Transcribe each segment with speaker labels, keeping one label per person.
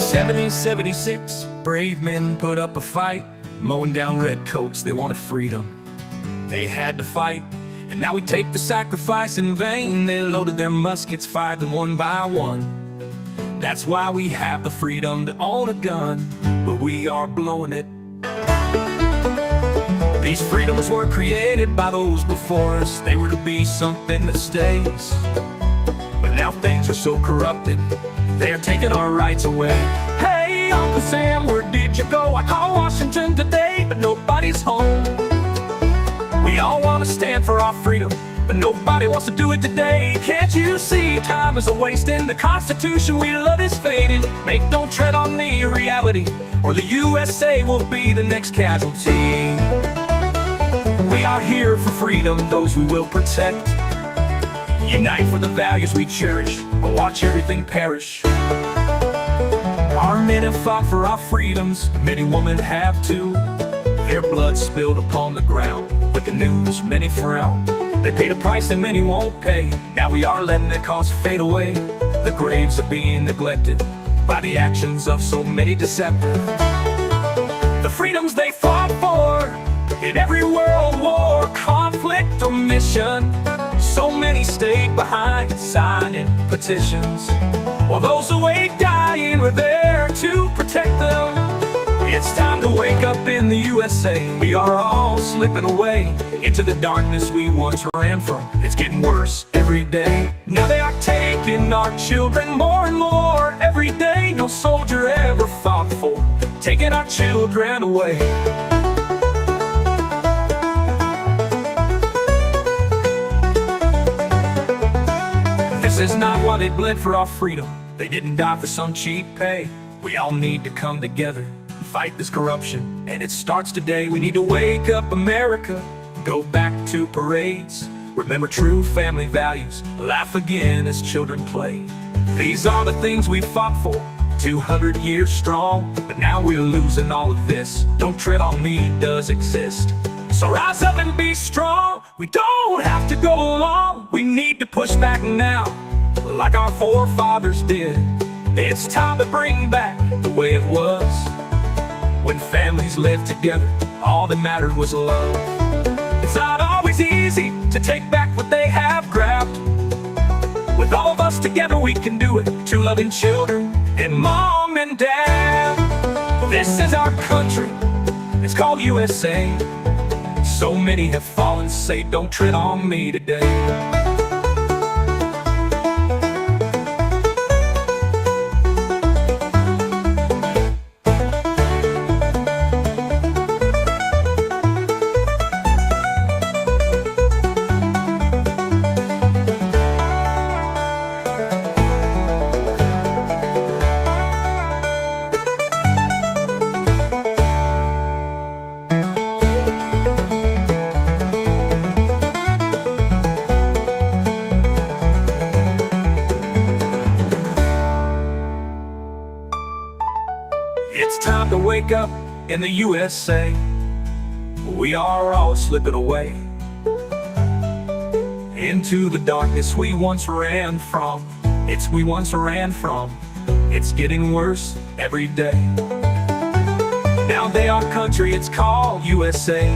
Speaker 1: 1776, brave men put up a fight, mowing down redcoats, they wanted freedom. They had to fight, and now we take the sacrifice in vain. They loaded their muskets, fired them one by one. That's why we have the freedom to own a gun, but we are blowing it. These freedoms were created by those before us. They were to be something that stays. But now things are so corrupted, they are taking our rights away. Hey, Uncle Sam, where did you go? I called Washington today, but nobody's home. We all want to stand for our freedom, but nobody wants to do it today. Can't you see time is a waste and the Constitution we love is fading? Don't tread on the reality, or the USA will be the next casualty. We are here for freedom, those we will protect. Unite for the values we cherish, but watch everything perish. Our men have fought for our freedoms, many women have too. Their blood spilled upon the ground, with the news many frown. They paid a price that many won't pay. Now we are letting their cause fade away. The graves are being neglected by the actions of so many deceptive. The freedoms they fought for in every world war, conflict or mission, so many stayed behind signing petitions, while those awake dying were there to protect them. It's time to wake up in the USA. We are all slipping away into the darkness we once ran from. It's getting worse every day. Now they are taking our children more and more every day. No soldier ever fought for taking our children away. This is not why they bled for our freedom. They didn't die for some cheap pay. We all need to come together and fight this corruption, and it starts today. We need to wake up America, go back to parades, remember true family values, laugh again as children play. These are the things we fought for, 200 years strong, but now we're losing all of this. Don't tread on me does exist. So rise up and be strong. We don't have to go along. We need to push back now, like our forefathers did. It's time to bring back the way it was, when families lived together, all that mattered was love. It's not always easy to take back what they have grabbed. With all of us together we can do it. Two loving children and mom and dad. This is our country, it's called USA. So many have fallen, say don't tread on me today. It's time to wake up in the USA. We are all slipping away into the darkness we once ran from. We once ran from. It's getting worse every day. Now they are country, it's called USA.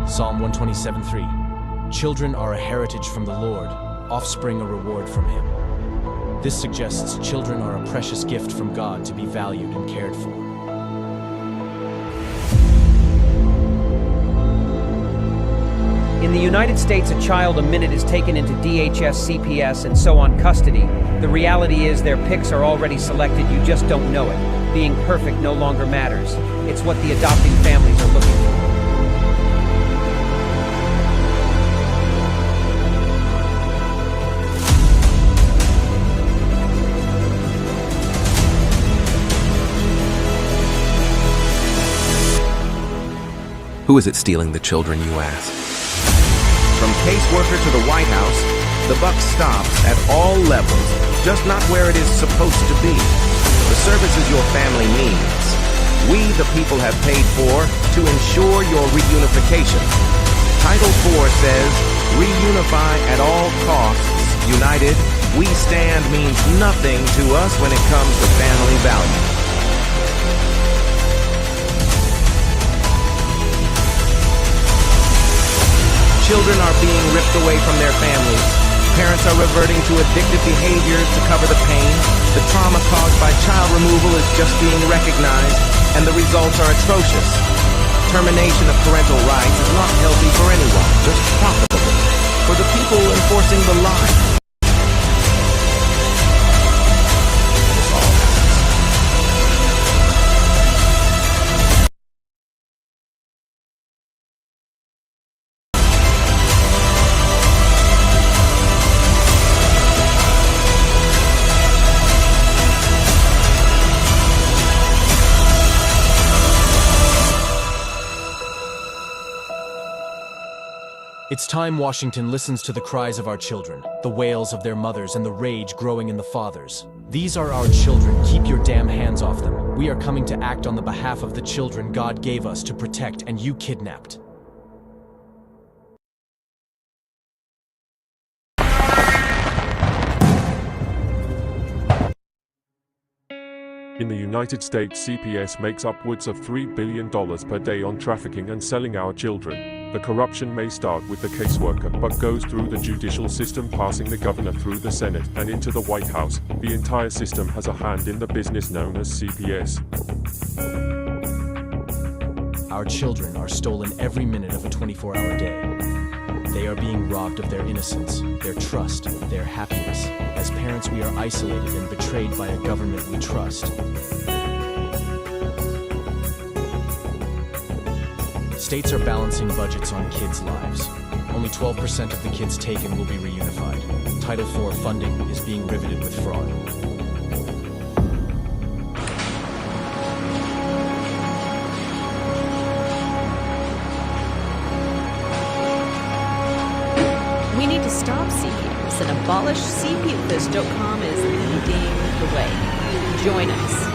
Speaker 2: Psalm 127:3. Children are a heritage from the Lord, offspring a reward from Him. This suggests children are a precious gift from God to be valued and cared for.
Speaker 3: In the United States, a child a minute is taken into DHS, CPS, and so on custody. The reality is their pics are already selected, you just don't know it. Being perfect no longer matters. It's what the adopting families are looking for.
Speaker 4: Who is it stealing the children, you ask?
Speaker 5: From caseworker to the White House, the buck stops at all levels, just not where it is supposed to be. The services your family needs, we the people have paid for to ensure your reunification. Title IV says, Reunify at all costs. United, we stand means nothing to us when it comes to family values. Children are being ripped away from their families. Parents are reverting to addictive behaviors to cover the pain. The trauma caused by child removal is just being recognized, and the results are atrocious. Termination of parental rights is not healthy for anyone, just profitable for the people enforcing the lie.
Speaker 2: It's time Washington listens to the cries of our children, the wails of their mothers, and the rage growing in the fathers. These are our children. Keep your damn hands off them. We are coming to act on the behalf of the children God gave us to protect, and you kidnapped.
Speaker 6: In the United States, CPS makes upwards of $3 billion per day on trafficking and selling our children. The corruption may start with the caseworker, but goes through the judicial system, passing the governor through the Senate and into the White House. The entire system has a hand in the business known as CPS.
Speaker 2: Our children are stolen every minute of a 24-hour day. They are being robbed of their innocence, their trust, their happiness. As parents, we are isolated and betrayed by a government we trust. States are balancing budgets on kids' lives. Only 12% of the kids taken will be reunified. Title IV funding is being riveted with fraud.
Speaker 7: We need to stop CPS and abolish CPS.com is leading the way. Join us.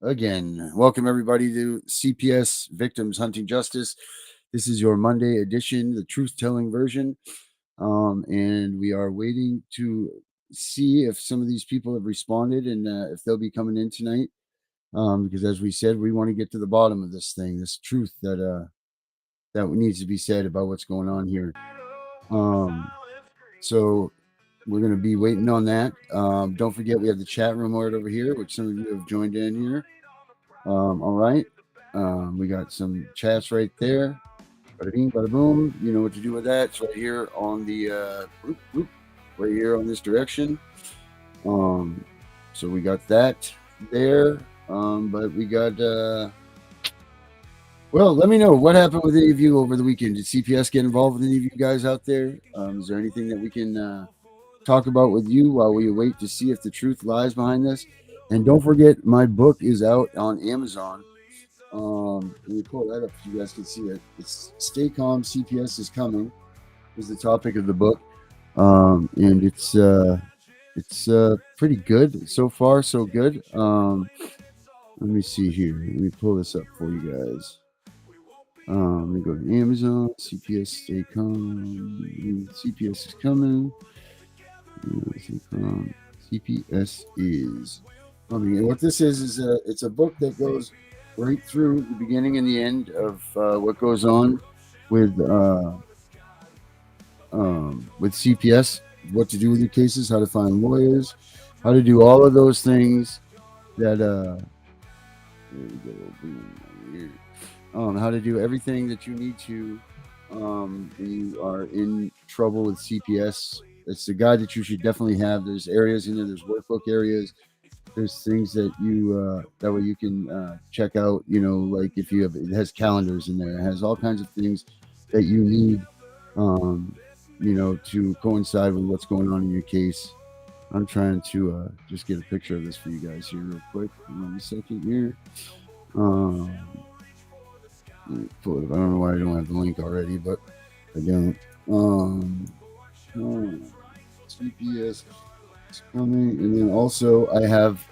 Speaker 8: Again, welcome everybody to CPS Victims Hunting Justice. This is your Monday edition, the truth-telling version, and we are waiting to see if some of these people have responded and if they'll be coming in tonight. Because as we said, we want to get to the bottom of this thing, this truth that needs to be said about what's going on here. So we're going to be waiting on that. Don't forget, we have the chat room right over here, which some of you have joined in here. All right. We got some chats right there. Bada bing, bada boom. You know what to do with that. It's right here on the right here on this direction. So we got that there. But we got well, let me know what happened with any of you over the weekend. Did CPS get involved with any of you guys out there? Is there anything that we can talk about with you while we wait to see if the truth lies behind this? And don't forget, my book is out on Amazon. Let me pull that up so you guys can see it. It's Stay Calm, CPS is Coming is the topic of the book. And it's pretty good. So far, so good. Let me see here. Let me pull this up for you guys. Let me go to Amazon. CPS Stay Calm. CPS is Coming. CPS is coming. What this is it's a book that goes right through the beginning and the end of what goes on with CPS, what to do with your cases, how to find lawyers, how to do all of those things that how to do everything that you need to when you are in trouble with CPS. It's a guide that you should definitely have. There's areas in there. There's workbook areas. There's things that you that way you can check out. You know, like if you have, it has calendars in there. It has all kinds of things that you need. You know, to coincide with what's going on in your case. I'm trying to just get a picture of this for you guys here real quick. One second here. Let me pull it up. I don't know why I don't have the link already, but I don't. CPS is coming, and then also I have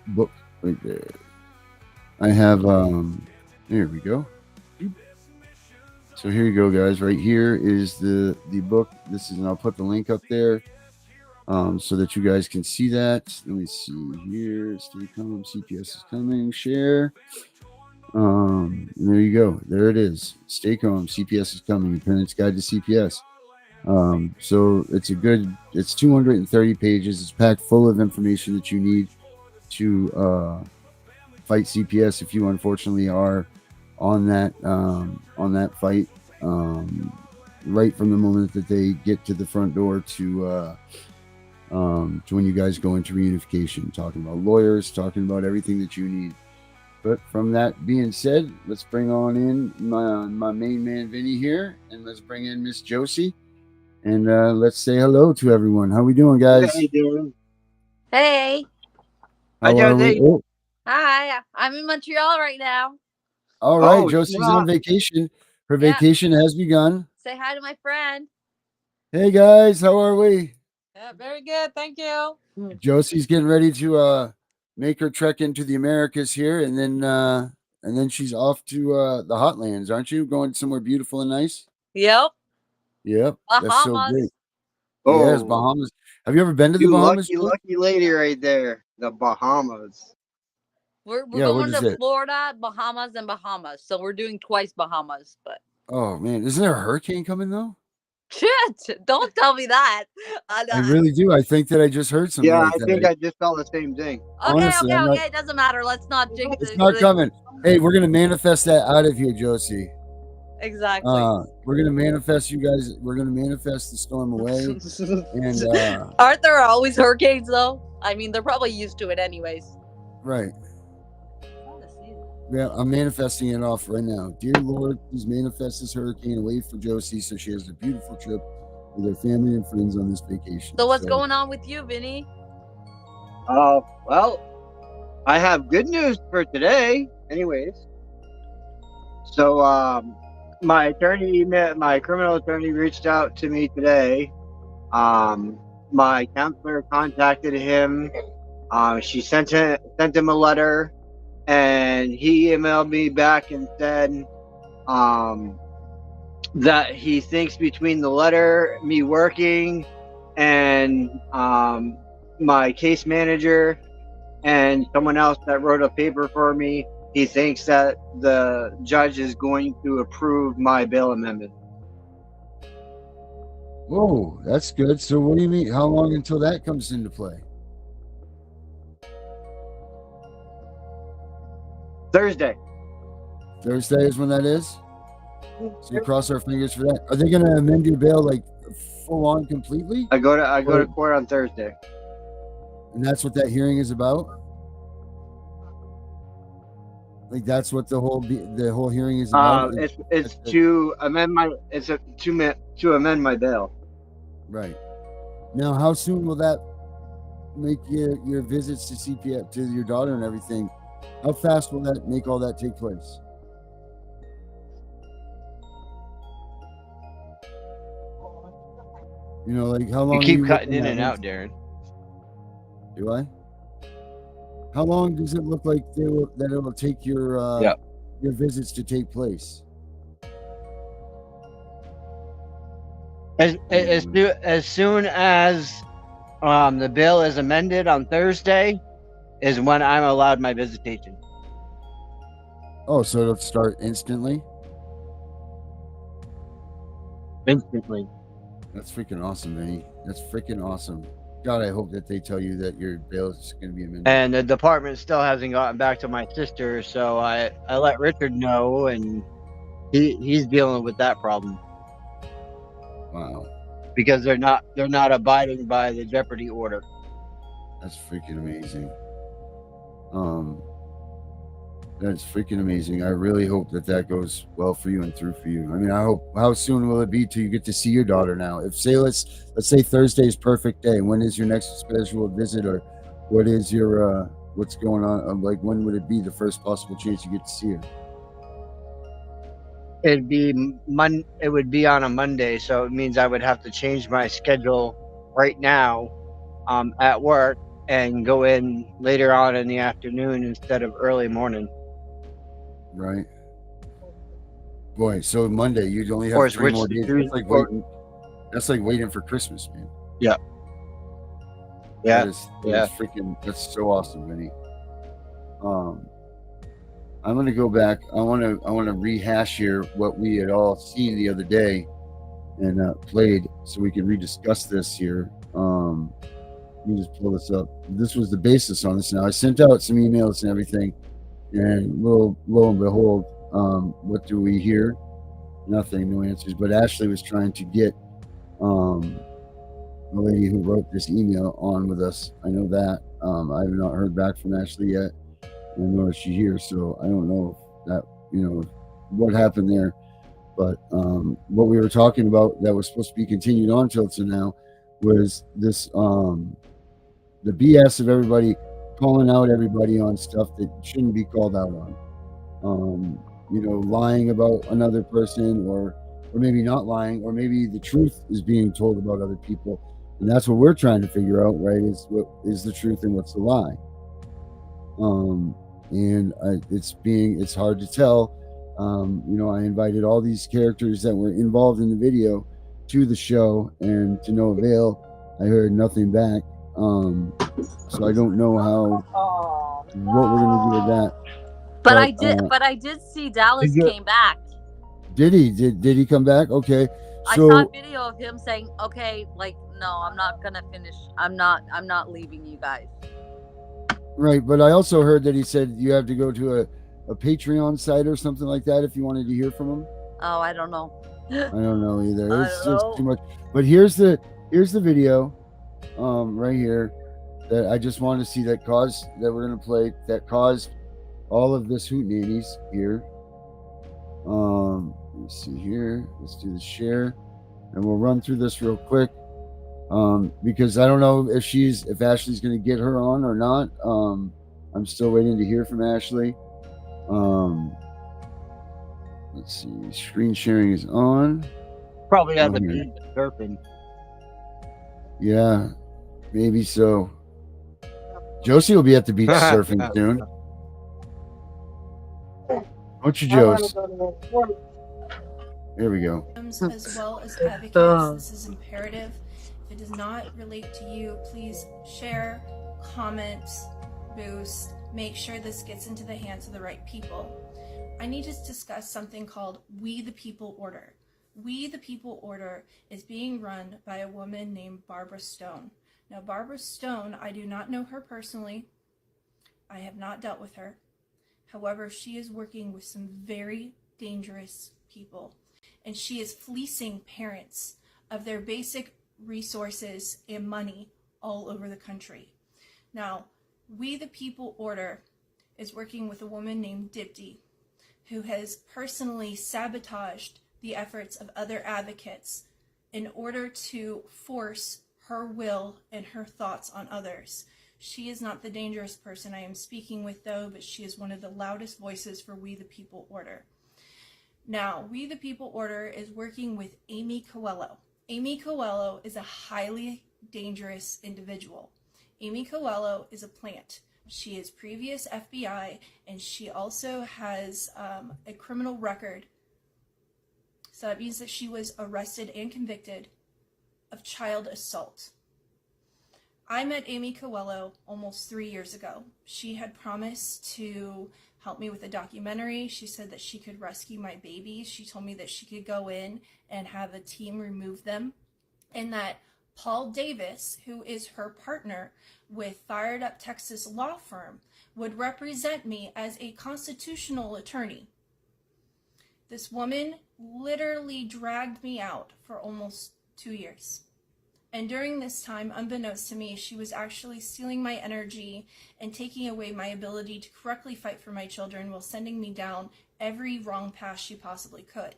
Speaker 8: book right there. I have there we go. So here you go, guys. Right here is the book. This is, and I'll put the link up there so that you guys can see that. Let me see here. Stay calm. CPS is coming. Share. There you go. There it is. Stay calm. CPS is coming. Your Parents Guide to CPS. So it's 230 pages. It's packed full of information that you need to fight CPS if you unfortunately are on that fight, right from the moment that they get to the front door to when you guys go into reunification, talking about lawyers, talking about everything that you need. But from that being said, let's bring on in my main man Vinny here, and let's bring in Miss Josie, and let's say hello to everyone. How we doing, guys?
Speaker 9: How you doing?
Speaker 10: Hey.
Speaker 8: How are we? Oh,
Speaker 10: Hi. I'm in Montreal right now.
Speaker 8: all right,
Speaker 9: Oh,
Speaker 8: Josie's
Speaker 9: yeah.
Speaker 8: on vacation. Her
Speaker 10: Yeah.
Speaker 8: vacation has begun.
Speaker 10: Say hi to my friend.
Speaker 8: Hey guys, how are we?
Speaker 10: Yeah, very good. Thank you.
Speaker 8: Josie's getting ready to make her trek into the Americas here, and then she's off to the Hotlands, aren't you? Going somewhere beautiful and nice?
Speaker 10: Yep.
Speaker 8: Yep, that's so
Speaker 10: Bahamas.
Speaker 8: great.
Speaker 9: Oh,
Speaker 8: Yes, Bahamas. Have you ever been to the
Speaker 9: you
Speaker 8: Bahamas?
Speaker 9: lucky,
Speaker 8: Joe?
Speaker 9: lucky lady right there. The Bahamas.
Speaker 10: We're
Speaker 8: Yeah, what
Speaker 10: going
Speaker 8: is
Speaker 10: to
Speaker 8: it?
Speaker 10: Florida, Bahamas, and Bahamas. So we're doing twice Bahamas, but
Speaker 8: Oh man, isn't there a hurricane coming though?
Speaker 10: shit, don't tell me that.
Speaker 8: I really do. I think that I just heard something
Speaker 9: Yeah,
Speaker 8: like
Speaker 9: I
Speaker 8: that.
Speaker 9: think I just felt the same thing.
Speaker 8: Honestly, I'm not.
Speaker 10: Okay. It doesn't matter. Let's not jinx
Speaker 8: It's
Speaker 10: it.
Speaker 8: not coming. Hey, we're gonna manifest that out of here, Josie.
Speaker 10: Exactly.
Speaker 8: We're gonna manifest you guys. We're gonna manifest the storm away, and
Speaker 10: Aren't there always hurricanes though? I mean, they're probably used to it anyways.
Speaker 8: right. Yeah, I'm manifesting it off right now. Dear Lord, please manifest this hurricane away for Josie so she has a beautiful trip with her family and friends on this vacation.
Speaker 10: So what's going on with you, Vinny?
Speaker 9: Well, I have good news for today. Anyways, so my criminal attorney reached out to me today. My counselor contacted him. She sent him a letter, and he emailed me back and said that he thinks between the letter, me working, and my case manager and someone else that wrote a paper for me, he thinks that the judge is going to approve my bail amendment.
Speaker 8: Whoa, that's good. So what do you mean? How long until that comes into play?
Speaker 9: Thursday.
Speaker 8: Thursday is when that is? So we cross our fingers for that. Are they going to amend your bail like full on completely?
Speaker 9: I go to court on Thursday.
Speaker 8: And that's what that hearing is about? Like that's what the whole hearing is about?
Speaker 9: It's to amend my to amend my bail.
Speaker 8: Right. Now, how soon will that make your visits to CPS to your daughter and everything? How fast will that make all that take place? You know, like how long?
Speaker 11: You keep cutting in and out, Darren.
Speaker 8: Do I? How long does it look like that it will take your visits to take place?
Speaker 11: As soon as the bill is amended on Thursday is when I'm allowed my visitation.
Speaker 8: Oh, so it'll start instantly?
Speaker 11: Instantly.
Speaker 8: That's freaking awesome, Vinny. That's freaking awesome. God, I hope that they tell you that your bail is going to be amended.
Speaker 11: And the department still hasn't gotten back to my sister, so I let Richard know, and he's dealing with that problem
Speaker 8: Wow,
Speaker 11: because they're not abiding by the jeopardy order.
Speaker 8: that's freaking amazing. That's freaking amazing. I really hope that goes well for you and through for you. I mean, I hope. How soon will it be till you get to see your daughter now? If say let's say Thursday is perfect day. When is your next scheduled visit, or what is your what's going on? Like, when would it be the first possible chance you get to see her?
Speaker 11: It would be on a Monday, so it means I would have to change my schedule right now, at work, and go in later on in the afternoon instead of early morning.
Speaker 8: Right. Boy, so Monday you'd only
Speaker 11: Or
Speaker 8: have 3
Speaker 11: switch
Speaker 8: more
Speaker 11: to
Speaker 8: days.
Speaker 11: Tuesday.
Speaker 8: That's like waiting for Christmas, man.
Speaker 11: Yeah.
Speaker 8: That is freaking. That's so awesome, Vinny. I'm gonna go back. I want to rehash here what we had all seen the other day and played, so we can rediscuss this here. Let me just pull this up. This was the basis on this. Now I sent out some emails and everything, and lo and behold, what do we hear? Nothing, no answers. But Ashley was trying to get the lady who wrote this email on with us. I know that. I have not heard back from Ashley yet, and nor is she here. So I don't know if that, what happened there. But what we were talking about that was supposed to be continued on till to now was this the BS of everybody calling out everybody on stuff that shouldn't be called out on. Lying about another person, or maybe not lying, or maybe the truth is being told about other people, and that's what we're trying to figure out, right? Is what is the truth and what's the lie? It's hard to tell. I invited all these characters that were involved in the video to the show, and to no avail. I heard nothing back. So I don't know what we're gonna do with that.
Speaker 10: But I did see Dallas came back.
Speaker 8: Did he? Did he come back? Okay.
Speaker 10: I
Speaker 8: So
Speaker 10: saw a video of him saying, "Okay, like, no, I'm not gonna finish. I'm not leaving you guys."
Speaker 8: right, but I also heard that he said you have to go to a Patreon site or something like that if you wanted to hear from him.
Speaker 10: Oh, I don't know.
Speaker 8: I don't know either. It's just too much. But here's the video, right here, that I just wanted to see that we're gonna play that caused all of this hootenannies here. Let's see here. Let's do the share, and we'll run through this real quick. Because I don't know if Ashley's going to get her on or not. I'm still waiting to hear from Ashley. Let's see. Screen sharing is on.
Speaker 11: Probably at the beach surfing.
Speaker 8: Yeah, maybe so. Josie will be at the beach surfing soon. What's your Josie? There we go.
Speaker 12: As well as advocates, this is imperative. If it does not relate to you, please share, comment, boost, make sure this gets into the hands of the right people. I need to discuss something called We the People Order. We the People Order is being run by a woman named Barbara Stone. Now, Barbara Stone, I do not know her personally. I have not dealt with her. However, she is working with some very dangerous people, and she is fleecing parents of their basic resources and money all over the country. Now, We the People Order is working with a woman named Dipti, who has personally sabotaged the efforts of other advocates in order to force her will and her thoughts on others. She is not the dangerous person I am speaking with, though, but she is one of the loudest voices for We the People Order. Now, We the People Order is working with Amy Coelho. Amy Coelho is a highly dangerous individual. Amy Coelho is a plant. She is previous FBI, and she also has a criminal record. So that means that she was arrested and convicted of child assault. I met Amy Coelho almost 3 years ago. She had promised to help me with a documentary. She said that she could rescue my babies. She told me that she could go in and have a team remove them, and that Paul Davis, who is her partner with Fired Up Texas law firm, would represent me as a constitutional attorney. This woman literally dragged me out for almost 2 years. And during this time, unbeknownst to me, she was actually stealing my energy and taking away my ability to correctly fight for my children while sending me down every wrong path she possibly could.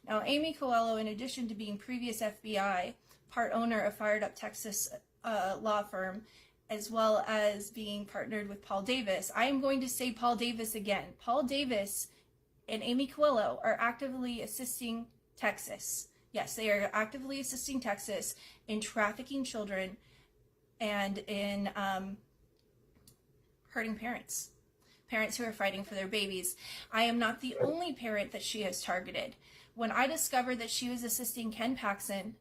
Speaker 12: Now, Amy Coelho, in addition to being previous FBI, part owner of Fired Up Texas law firm, as well as being partnered with Paul Davis, I am going to say Paul Davis again. Paul Davis and Amy Coelho are actively assisting Texas. Yes, they are actively assisting Texas in trafficking children and in hurting parents who are fighting for their babies. I am not the only parent that she has targeted. When I discovered that she was assisting Ken Paxson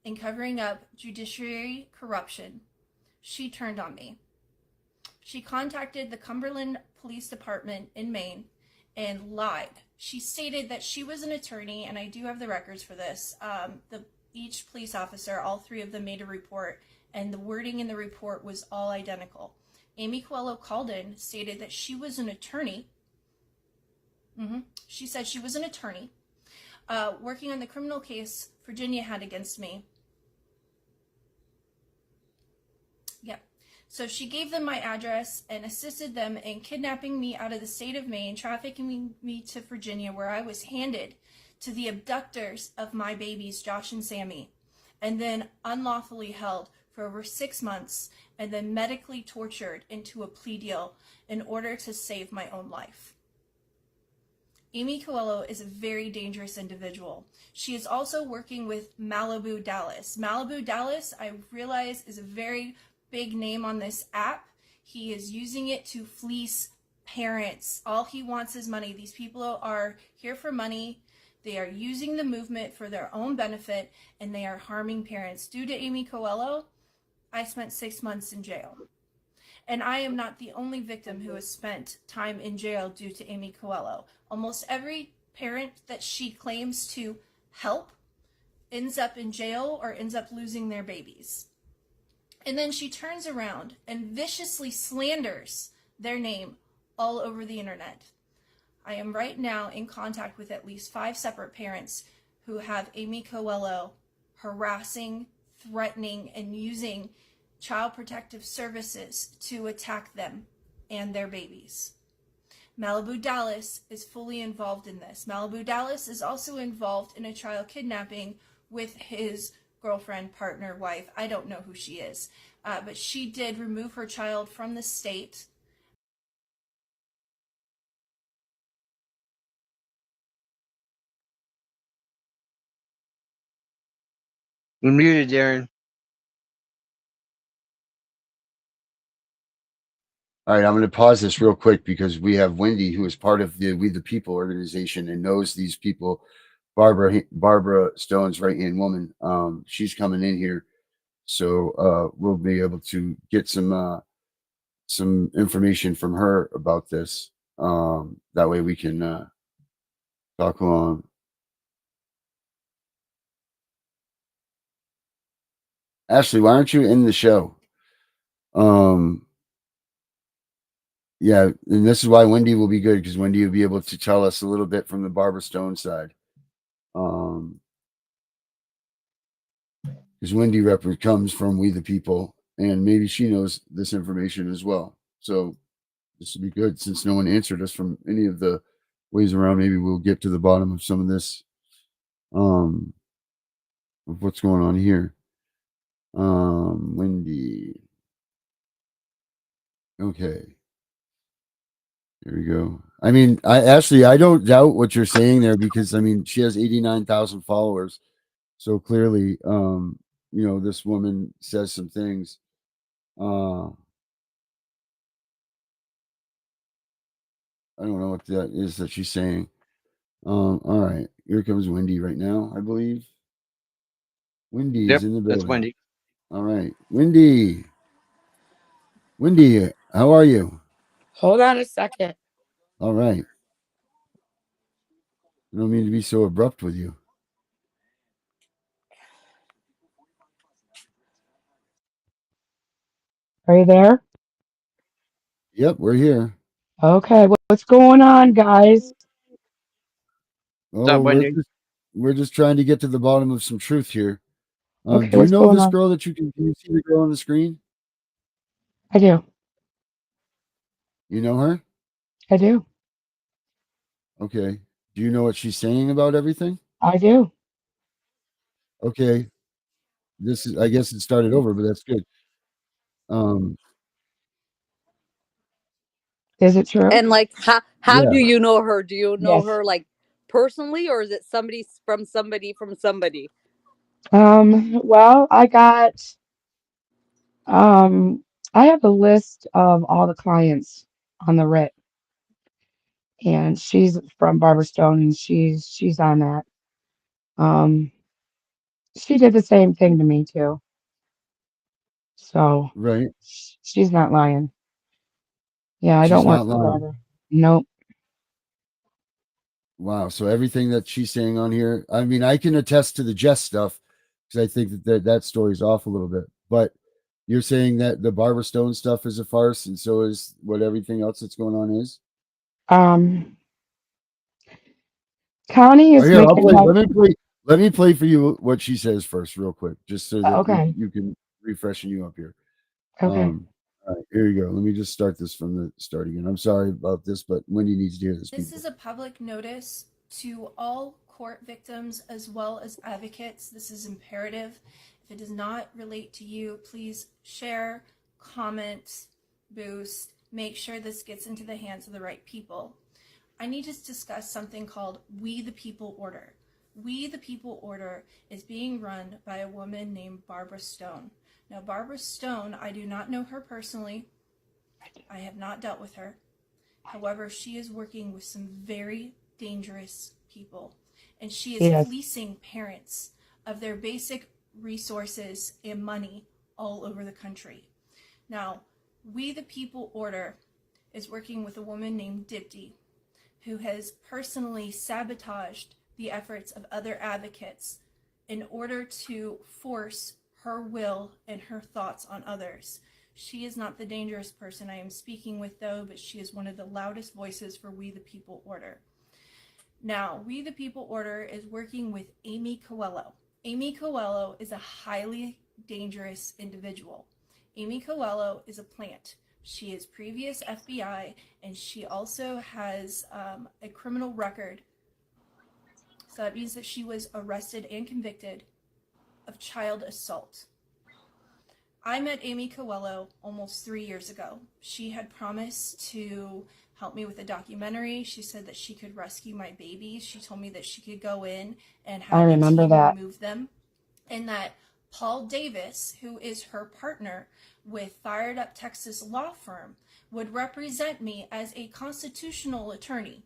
Speaker 12: in covering up judiciary corruption, she turned on me. She contacted the Cumberland Police Department in Maine and lied. She stated that she was an attorney, and I do have the records for this. Each police officer, all three of them, made a report, and the wording in the report was all identical. Amy Coelho called in, stated that she was an attorney. She said she was an attorney working on the criminal case Virginia had against me. Yep. So she gave them my address and assisted them in kidnapping me out of the state of Maine, trafficking me to Virginia, where I was handed to the abductors of my babies, Josh and Sammy, and then unlawfully held for over 6 months and then medically tortured into a plea deal in order to save my own life. Amy Coelho is a very dangerous individual. She is also working with Malibu Dallas. Malibu Dallas, I realize, is a very big name on this app. He is using it to fleece parents. All he wants is money. These people are here for money. They are using the movement for their own benefit, and they are harming parents. Due to Amy Coelho, I spent 6 months in jail. And I am not the only victim who has spent time in jail due to Amy Coelho. Almost every parent that she claims to help ends up in jail or ends up losing their babies. And then she turns around and viciously slanders their name all over the internet. I am right now in contact with at least 5 separate parents who have Amy Coelho harassing, threatening, and using Child Protective Services to attack them and their babies. Malibu Dallas is fully involved in this. Malibu Dallas is also involved in a child kidnapping with his girlfriend, partner, wife. I don't know who she is, but she did remove her child from the state.
Speaker 11: You're muted, Darren.
Speaker 8: All right, I'm going to pause this real quick because we have Wendy, who is part of the We the People organization and knows these people. Barbara Stone's right-hand woman. She's coming in here, so we'll be able to get some information from her about this. That way we can talk along. Ashley, why aren't you in the show? Yeah, and this is why Wendy will be good, because Wendy will be able to tell us a little bit from the Barbara Stone side. Because Wendy comes from We the People, and maybe she knows this information as well. So this would be good, since no one answered us from any of the ways around. Maybe we'll get to the bottom of some of this, of what's going on here. Wendy. Okay. There we go. I mean, I don't doubt what you're saying there, because I mean, she has 89,000 followers. So clearly, this woman says some things. I don't know what that is that she's saying. All right. Here comes Wendy right now, I believe. Wendy is
Speaker 11: Yep,
Speaker 8: in the
Speaker 11: that's
Speaker 8: building.
Speaker 11: Wendy.
Speaker 8: All right. Wendy. Wendy, how are you?
Speaker 13: Hold on a second.
Speaker 8: All right. I don't mean to be so abrupt with you.
Speaker 13: Are you there?
Speaker 8: Yep, we're here.
Speaker 13: Okay, what's going on, guys?
Speaker 11: What's up,
Speaker 8: Oh, we're
Speaker 11: Wendy?
Speaker 8: just we're just trying to get to the bottom of some truth here.
Speaker 13: Okay,
Speaker 8: Do you
Speaker 13: what's
Speaker 8: know
Speaker 13: going
Speaker 8: this
Speaker 13: on?
Speaker 8: girl that can you see the girl on the screen?
Speaker 13: I do.
Speaker 8: You know her?
Speaker 13: I do.
Speaker 8: Okay. Do you know what she's saying about everything?
Speaker 13: I do.
Speaker 8: Okay. This is I guess it started over, but that's good. Um,
Speaker 13: Is it true?
Speaker 10: And like, how do
Speaker 8: yeah,
Speaker 10: you know her? Do you know
Speaker 13: Yes.
Speaker 10: her like personally, or is it somebody from somebody from somebody?
Speaker 13: Well, um I have a list of all the clients on the writ, and she's from Barbara Stone, and she's on that. Um, she did the same thing to me too. So
Speaker 8: right.
Speaker 13: she's not lying. Yeah, I don't
Speaker 8: She's
Speaker 13: work
Speaker 8: not
Speaker 13: for
Speaker 8: lying.
Speaker 13: Barbara. Nope.
Speaker 8: Wow. So everything that she's saying on here, I mean, I can attest to the Jess stuff because I think that story's off a little bit. But you're saying that the Barbara Stone stuff is a farce, and so is what everything else that's going on is.
Speaker 13: Um, Connie
Speaker 8: Oh,
Speaker 13: is
Speaker 8: here, I'll
Speaker 13: making
Speaker 8: play.
Speaker 13: head.
Speaker 8: Let me play for you what she says first, real quick, just so that
Speaker 13: Okay.
Speaker 8: you can refreshing you up here.
Speaker 13: Okay.
Speaker 8: All right, here you go. Let me just start this from the start again. I'm sorry about this, but Wendy needs to hear this,
Speaker 12: This
Speaker 8: people.
Speaker 12: is a public notice to all court victims as well as advocates. This is imperative. If it does not relate to you, please share, comment, boost, make sure this gets into the hands of the right people. I need to discuss something called We the People Order. We the People Order is being run by a woman named Barbara Stone. Now, Barbara Stone, I do not know her personally. I have not dealt with her. However, she is working with some very dangerous people, and she
Speaker 13: She
Speaker 12: is
Speaker 13: is.
Speaker 12: fleecing parents of their basic resources and money all over the country. Now, We the People Order is working with a woman named Dipti, who has personally sabotaged the efforts of other advocates in order to force her will and her thoughts on others. She is not the dangerous person I am speaking with, though, but she is one of the loudest voices for We the People Order. Now, We the People Order is working with Amy Coelho. Amy Coelho is a highly dangerous individual. Amy Coelho is a plant. She is previous FBI, and she also has a criminal record. So that means that she was arrested and convicted of child assault. I met Amy Coelho almost 3 years ago. She had promised to help me with a documentary. She said that she could rescue my babies. She told me that she could go in and
Speaker 13: I
Speaker 12: have a
Speaker 13: remember
Speaker 12: team
Speaker 13: that.
Speaker 12: remove them, and that Paul Davis, who is her partner with Fired Up Texas Law Firm, would represent me as a constitutional attorney.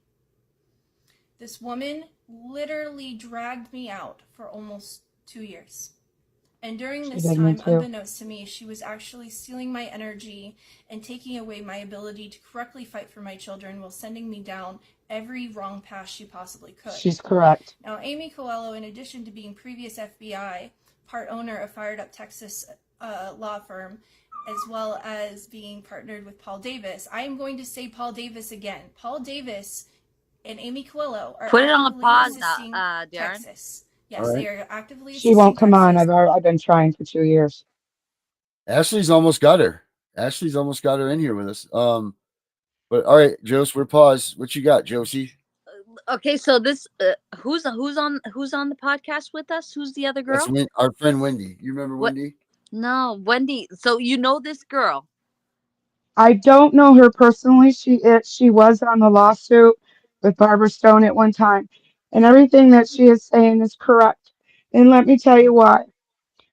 Speaker 12: This woman literally dragged me out for almost 2 years. And during
Speaker 13: She
Speaker 12: this
Speaker 13: did me
Speaker 12: time,
Speaker 13: too.
Speaker 12: unbeknownst to me, she was actually stealing my energy and taking away my ability to correctly fight for my children while sending me down every wrong path she possibly could.
Speaker 13: She's correct.
Speaker 12: Now, Amy Coelho, in addition to being previous FBI, part owner of Fired Up Texas law firm, as well as being partnered with Paul Davis, I am going to say Paul Davis again. Paul Davis and Amy Coelho are
Speaker 10: Put it on
Speaker 12: actively
Speaker 10: pause,
Speaker 12: assisting
Speaker 10: Darren.
Speaker 12: Texas.
Speaker 8: All
Speaker 12: Yes,
Speaker 8: right.
Speaker 12: they are actively
Speaker 13: She
Speaker 12: assisting
Speaker 13: won't come on.
Speaker 12: Texas.
Speaker 13: I've been trying for 2 years.
Speaker 8: Ashley's almost got her. Ashley's almost got her in here with us. But all right, Jose, we're paused. What you got, Josie?
Speaker 10: Okay, so this who's on the podcast with us? Who's the other
Speaker 8: That's
Speaker 10: girl?
Speaker 8: our friend Wendy. You remember
Speaker 10: What?
Speaker 8: Wendy?
Speaker 10: No, Wendy. So you know this girl?
Speaker 13: I don't know her personally. She was on the lawsuit with Barbara Stone at one time, and everything that she is saying is correct. And let me tell you why.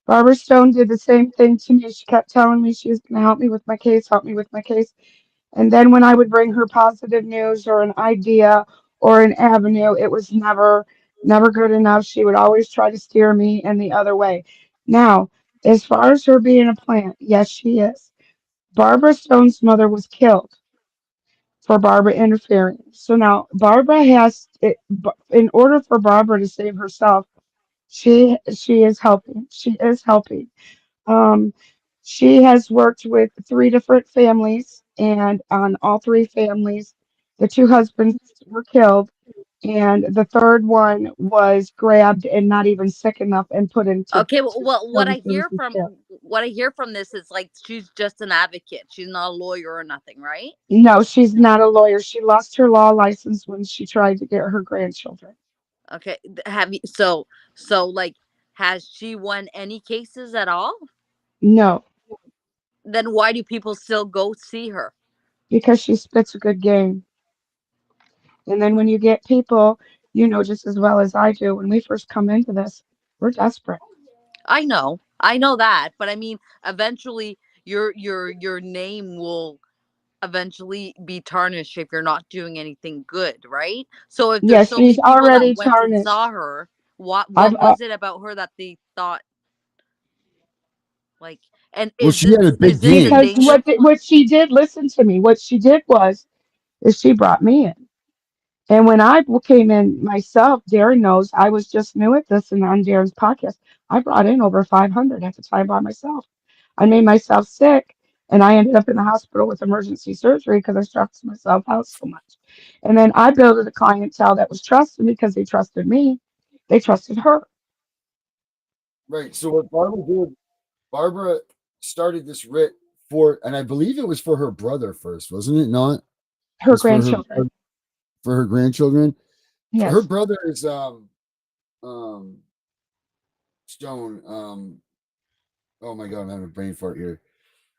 Speaker 13: Barbara Stone did the same thing to me. She kept telling me she was going to help me with my case, help me with my case. And then when I would bring her positive news or an idea or an avenue, it was never good enough. She would always try to steer me in the other way. Now, as far as her being a plant, yes, she is. Barbara Stone's mother was killed for Barbara interfering. So now Barbara has, in order for Barbara to save herself, she is helping. She is helping. Um, She has worked with 3 different families, and on all 3 families, the 2 husbands were killed, and the third one was grabbed and not even sick enough and put into
Speaker 10: Okay,
Speaker 13: to
Speaker 10: well,
Speaker 13: skilled services care.
Speaker 10: what I hear from this is like she's just an advocate. She's not a lawyer or nothing, right?
Speaker 13: No, she's not a lawyer. She lost her law license when she tried to get her grandchildren.
Speaker 10: Okay, have you like has she won any cases at all?
Speaker 13: No,
Speaker 10: Then why do people still go see her?
Speaker 13: because she spits a good game. And then when you get people, you know just as well as I do, when we first come into this, we're desperate.
Speaker 10: I know that, but I mean, eventually your name will eventually be tarnished if you're not doing anything good, right? So if
Speaker 13: Yeah,
Speaker 10: there's so many
Speaker 13: she's
Speaker 10: people that
Speaker 13: already
Speaker 10: went and saw
Speaker 13: tarnished.
Speaker 10: her, what
Speaker 13: I've
Speaker 10: was it about her that they thought like? And
Speaker 8: Well, she had a
Speaker 10: is
Speaker 8: big
Speaker 10: this in
Speaker 8: game.
Speaker 13: because
Speaker 10: danger?
Speaker 13: what she did, listen to me, what she did was is she brought me in. And when I came in myself, Darren knows I was just new at this and on Darren's podcast. I brought in over 500 at the time by myself. I made myself sick and I ended up in the hospital with emergency surgery because I stressed myself out so much. And then I built a clientele that was trusted because they trusted me. They trusted her.
Speaker 8: Right. So what Barbara did, Barbara started this writ for, and I believe it was for her brother first, wasn't it? Not it
Speaker 13: Her
Speaker 8: was
Speaker 13: grandchildren.
Speaker 8: for her grandchildren. Her
Speaker 13: Yes.
Speaker 8: brother is um Stone. Oh my god, I'm having a brain fart here.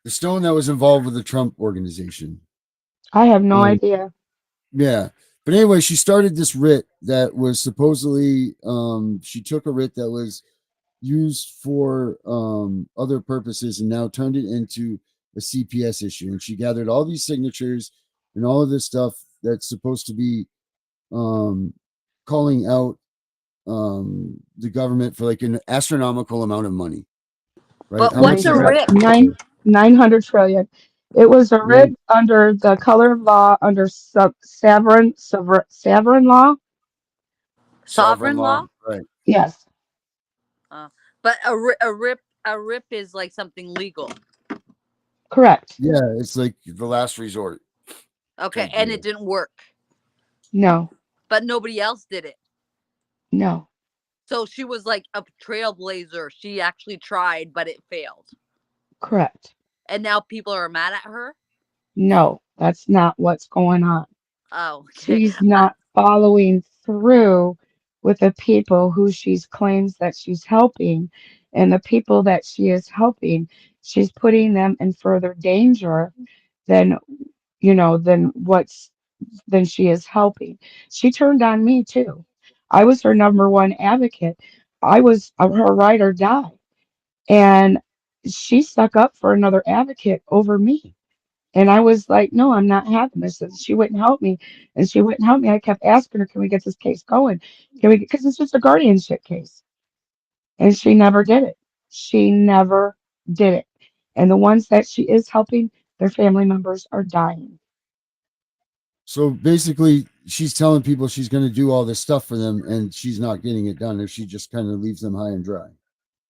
Speaker 8: The Stone that was involved with the Trump organization.
Speaker 13: I have no
Speaker 8: Um,
Speaker 13: idea.
Speaker 8: yeah. But anyway, she started this writ that was supposedly she took a writ that was used for other purposes and now turned it into a CPS issue. And she gathered all these signatures and all of this stuff that's supposed to be um, calling out the government for like an astronomical amount of money. Right?
Speaker 10: But
Speaker 8: How much
Speaker 10: what's
Speaker 8: is
Speaker 10: a
Speaker 8: that?
Speaker 10: rip?
Speaker 13: 900 trillion. It was a
Speaker 8: Nine-
Speaker 13: writ under the color of law under sovereign law.
Speaker 8: Sovereign
Speaker 10: Sovereign
Speaker 8: law.
Speaker 10: law?
Speaker 8: Right.
Speaker 13: Yes,
Speaker 10: Uh, but a rip is like something legal.
Speaker 13: correct.
Speaker 8: Yeah, it's like the last resort
Speaker 10: Okay,
Speaker 8: type
Speaker 10: and
Speaker 8: deal.
Speaker 10: it didn't work.
Speaker 13: No,
Speaker 10: But nobody else did it.
Speaker 13: no,
Speaker 10: So she was like a trailblazer. She actually tried, but it failed.
Speaker 13: correct.
Speaker 10: And now people are mad at her.
Speaker 13: No, that's not what's going on.
Speaker 10: Oh, okay.
Speaker 13: She's not following through with the people who she claims that she's helping, and the people that she is helping, she's putting them in further danger than than she is helping. She turned on me too. I was her number one advocate. I was her ride or die, and she stuck up for another advocate over me. And I was like, no, I'm not having this. And she wouldn't help me. And she wouldn't help me. I kept asking her, can we get this case going? Can we? Because it's just a guardianship case. And she never did it. She never did it. And the ones that she is helping, their family members are dying.
Speaker 8: So basically, she's telling people she's going to do all this stuff for them, and she's not getting it done, or she just kind of leaves them high and dry.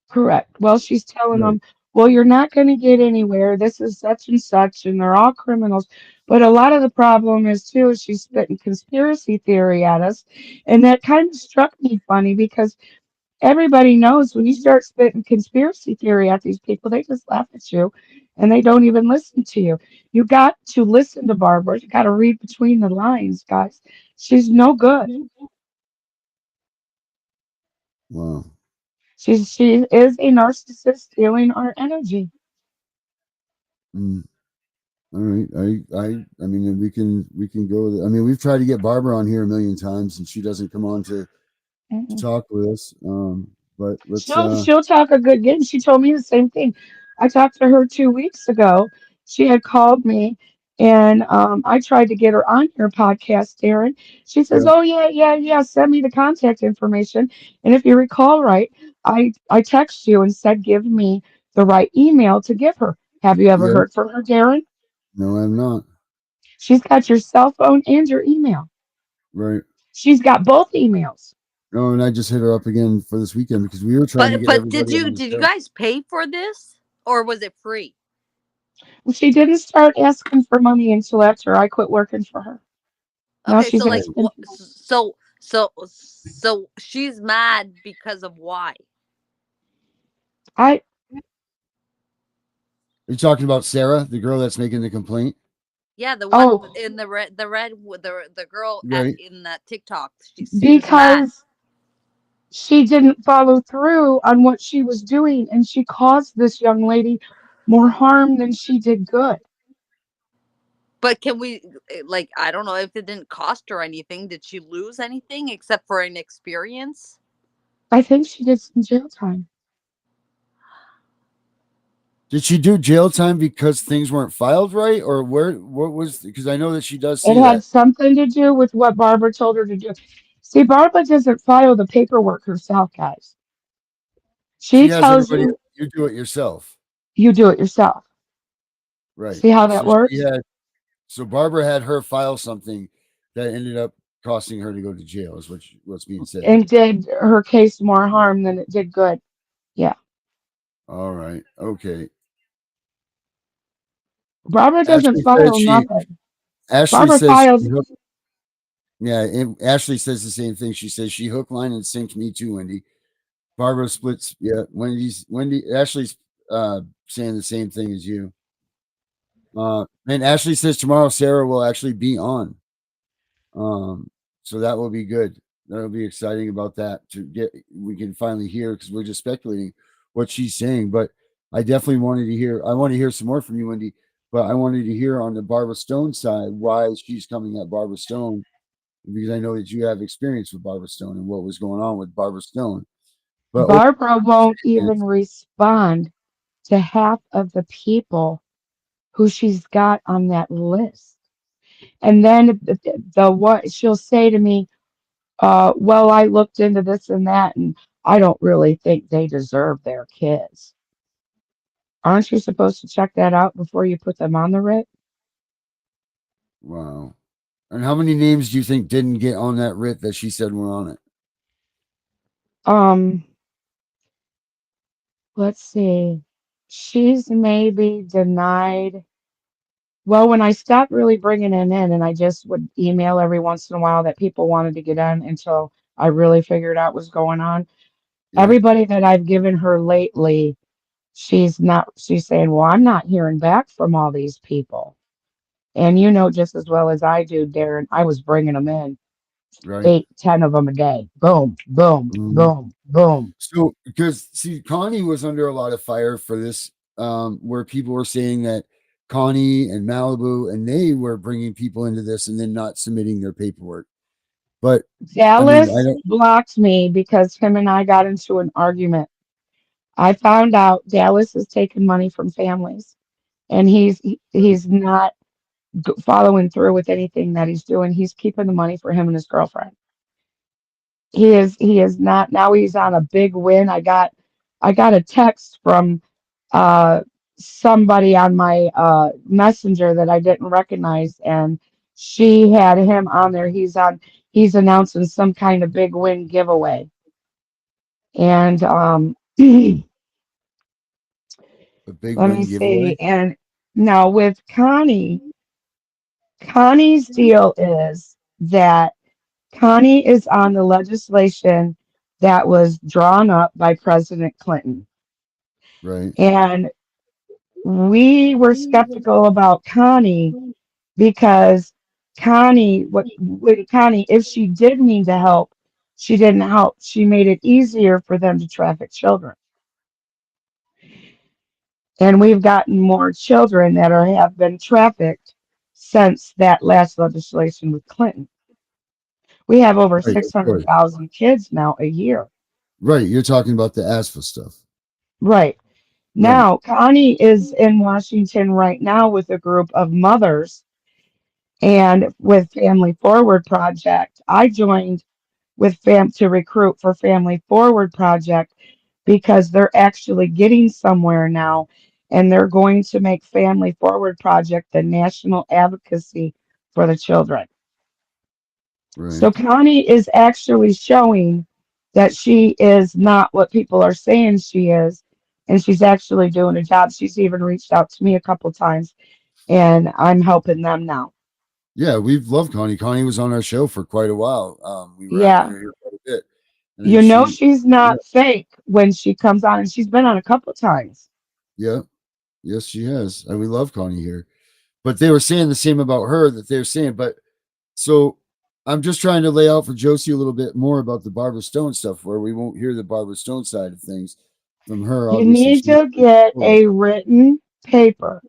Speaker 13: Correct. Well, she's telling
Speaker 8: Right.
Speaker 13: them, well, you're not going to get anywhere. This is such and such, and they're all criminals. But a lot of the problem is, too, is she's spitting conspiracy theory at us. And that kind of struck me funny because everybody knows when you start spitting conspiracy theory at these people, they just laugh at you and they don't even listen to you. You got to listen to Barbara. You got to read between the lines, guys. She's no good.
Speaker 8: Wow.
Speaker 13: She is a narcissist stealing our energy.
Speaker 8: Mm. All right. I mean, we can go with it. I mean, we've tried to get Barbara on here a million times, and she doesn't come on to
Speaker 13: Mhm.
Speaker 8: talk with us. But let's
Speaker 13: She'll talk a good game. She told me the same thing. I talked to her 2 weeks ago. She had called me and I tried to get her on your podcast, Darren. She says,
Speaker 8: yeah,
Speaker 13: oh yeah, yeah, yeah, send me the contact information. And if you recall right, I text you and said give me the right email to give her. Have you ever
Speaker 8: yeah.
Speaker 13: heard from her, Darren?
Speaker 8: No, I'm not.
Speaker 13: She's got your cell phone and your email.
Speaker 8: Right.
Speaker 13: She's got both emails.
Speaker 8: No, and I just hit her up again for this weekend because we were trying to get
Speaker 10: But did
Speaker 8: everybody
Speaker 10: you
Speaker 8: on the
Speaker 10: did you
Speaker 8: show.
Speaker 10: guys pay for this? or was it free?
Speaker 13: She didn't start asking for money until after I quit working for her. Now
Speaker 10: Okay,
Speaker 13: she's
Speaker 10: so like
Speaker 8: Right.
Speaker 13: asking.
Speaker 10: what? So she's mad because of why?
Speaker 13: I
Speaker 8: Are you talking about Sarah, the girl that's making the complaint?
Speaker 10: Yeah, the one
Speaker 13: oh
Speaker 10: in the girl at
Speaker 8: Right.
Speaker 10: in that TikTok. She seems mad.
Speaker 13: because she didn't follow through on what she was doing, and she caused this young lady more harm than she did good.
Speaker 10: But can we like I don't know if it didn't cost her anything. Did she lose anything except for an experience?
Speaker 13: I think she did some jail time.
Speaker 8: Did she do jail time because things weren't filed right, or where? What was? Because I know that she does
Speaker 13: It
Speaker 8: say
Speaker 13: had
Speaker 8: that
Speaker 13: something to do with what Barbara told her to do. See, Barbara doesn't file the paperwork herself, guys.
Speaker 8: she
Speaker 13: She
Speaker 8: has
Speaker 13: tells
Speaker 8: everybody.
Speaker 13: you
Speaker 8: You do it yourself,
Speaker 13: you do it yourself.
Speaker 8: right?
Speaker 13: See how that
Speaker 8: So she
Speaker 13: works?
Speaker 8: had. So Barbara had her file something that ended up costing her to go to jail. Is what's being said.
Speaker 13: And did her case more harm than it did good. Yeah.
Speaker 8: All right. Okay.
Speaker 13: Barbara doesn't
Speaker 8: Ashley says
Speaker 13: file
Speaker 8: she.
Speaker 13: nothing.
Speaker 8: Ashley
Speaker 13: Barbara
Speaker 8: says
Speaker 13: files
Speaker 8: yeah. And Ashley says the same thing. She says she hook, line, and sinks me too, Wendy. Barbara splits. Yeah. Wendy. Ashley's saying the same thing as you. And Ashley says tomorrow Sarah will actually be on. Um, so that will be good. That'll be exciting about that to get we can finally hear because we're just speculating what she's saying. But I definitely wanted to hear I want to hear some more from you, Wendy. But I wanted to hear on the Barbara Stone side why she's coming at Barbara Stone because I know that you have experience with Barbara Stone and what was going on with Barbara Stone. But
Speaker 13: Barbara won't
Speaker 8: overall,
Speaker 13: even respond to half of the people who she's got on that list. And then the what she'll say to me, well, I looked into this and that, and I don't really think they deserve their kids. Aren't you supposed to check that out before you put them on the writ?
Speaker 8: wow. And how many names do you think didn't get on that writ that she said were on it?
Speaker 13: Um, let's see. She's maybe denied. Well, when I stopped really bringing it in, and I just would email every once in a while that people wanted to get in until I really figured out what's going on.
Speaker 8: Yeah,
Speaker 13: Everybody that I've given her lately, she's saying, well, I'm not hearing back from all these people. And you know just as well as I do, Darren, I was bringing them in
Speaker 8: right.
Speaker 13: 8, 10 of them a day. Boom, boom,
Speaker 8: Mhm.
Speaker 13: boom, boom.
Speaker 8: So, because see, Connie was under a lot of fire for this, where people were saying that Connie and Malibu and they were bringing people into this and then not submitting their paperwork. But I mean, I
Speaker 13: Dallas
Speaker 8: don't,
Speaker 13: blocked me because him and I got into an argument. I found out Dallas is taking money from families, and he's not following through with anything that he's doing. He's keeping the money for him and his girlfriend. He is not. Now he's on a big win. I got a text from uh somebody on my messenger that I didn't recognize, and she had him on there. He's announcing some kind of big win giveaway. And let
Speaker 8: a big
Speaker 13: me
Speaker 8: win
Speaker 13: see.
Speaker 8: giveaway,
Speaker 13: And now with Connie's deal is that Connie is on the legislation that was drawn up by President Clinton.
Speaker 8: right?
Speaker 13: And we were skeptical about Connie because Connie, if she did need to help, she didn't help. She made it easier for them to traffic children. And we've gotten more children that have been trafficked since that last legislation with Clinton. We have over
Speaker 8: Right, of course.
Speaker 13: 600,000 kids now a year.
Speaker 8: Right. You're talking about the ASFA stuff.
Speaker 13: Right.
Speaker 8: Right,
Speaker 13: Now, Connie is in Washington right now with a group of mothers and with Family Forward Project. I joined with Fam to recruit for Family Forward Project because they're actually getting somewhere now, and they're going to make Family Forward Project the national advocacy for the children. So
Speaker 8: right.
Speaker 13: Connie is actually showing that she is not what people are saying she is, and she's actually doing a job. She's even reached out to me a couple times, and I'm helping them now.
Speaker 8: Yeah, we've loved Connie. Connie was on our show for quite a while. We were having
Speaker 13: Yeah,
Speaker 8: her here quite a bit, and then
Speaker 13: you know
Speaker 8: she,
Speaker 13: she's
Speaker 8: yeah,
Speaker 13: not fake when she comes on, and she's been on a couple times.
Speaker 8: yeah, yes, she has, and we love Connie here. But they were saying the same about her that they're saying. But so I'm just trying to lay out for Josie a little bit more about the Barbara Stone stuff, where we won't hear the Barbara Stone side of things from her.
Speaker 13: You
Speaker 8: Obviously,
Speaker 13: need
Speaker 8: she's
Speaker 13: to get a written paper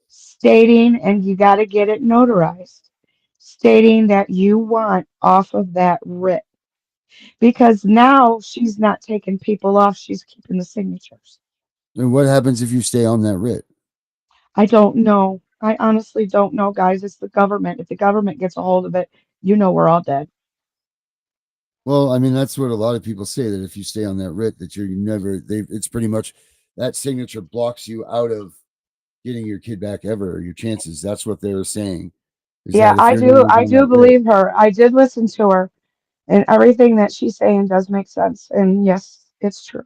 Speaker 13: stating, and you got to get it notarized, stating that you want off of that writ. Because now she's not taking people off, she's keeping the signatures.
Speaker 8: And what happens if you stay on that writ?
Speaker 13: I don't know. I honestly don't know, guys. It's the government. If the government gets a hold of it, you know we're all dead.
Speaker 8: Well, I mean, that's what a lot of people say, that if you stay on that writ, that you're never. It's pretty much that signature blocks you out of getting your kid back ever, or your chances. That's what they were saying. Is
Speaker 13: Yeah,
Speaker 8: that if your name is
Speaker 13: I
Speaker 8: on
Speaker 13: do
Speaker 8: that writ?
Speaker 13: believe her. I did listen to her, and everything that she's saying does make sense. And yes, it's true.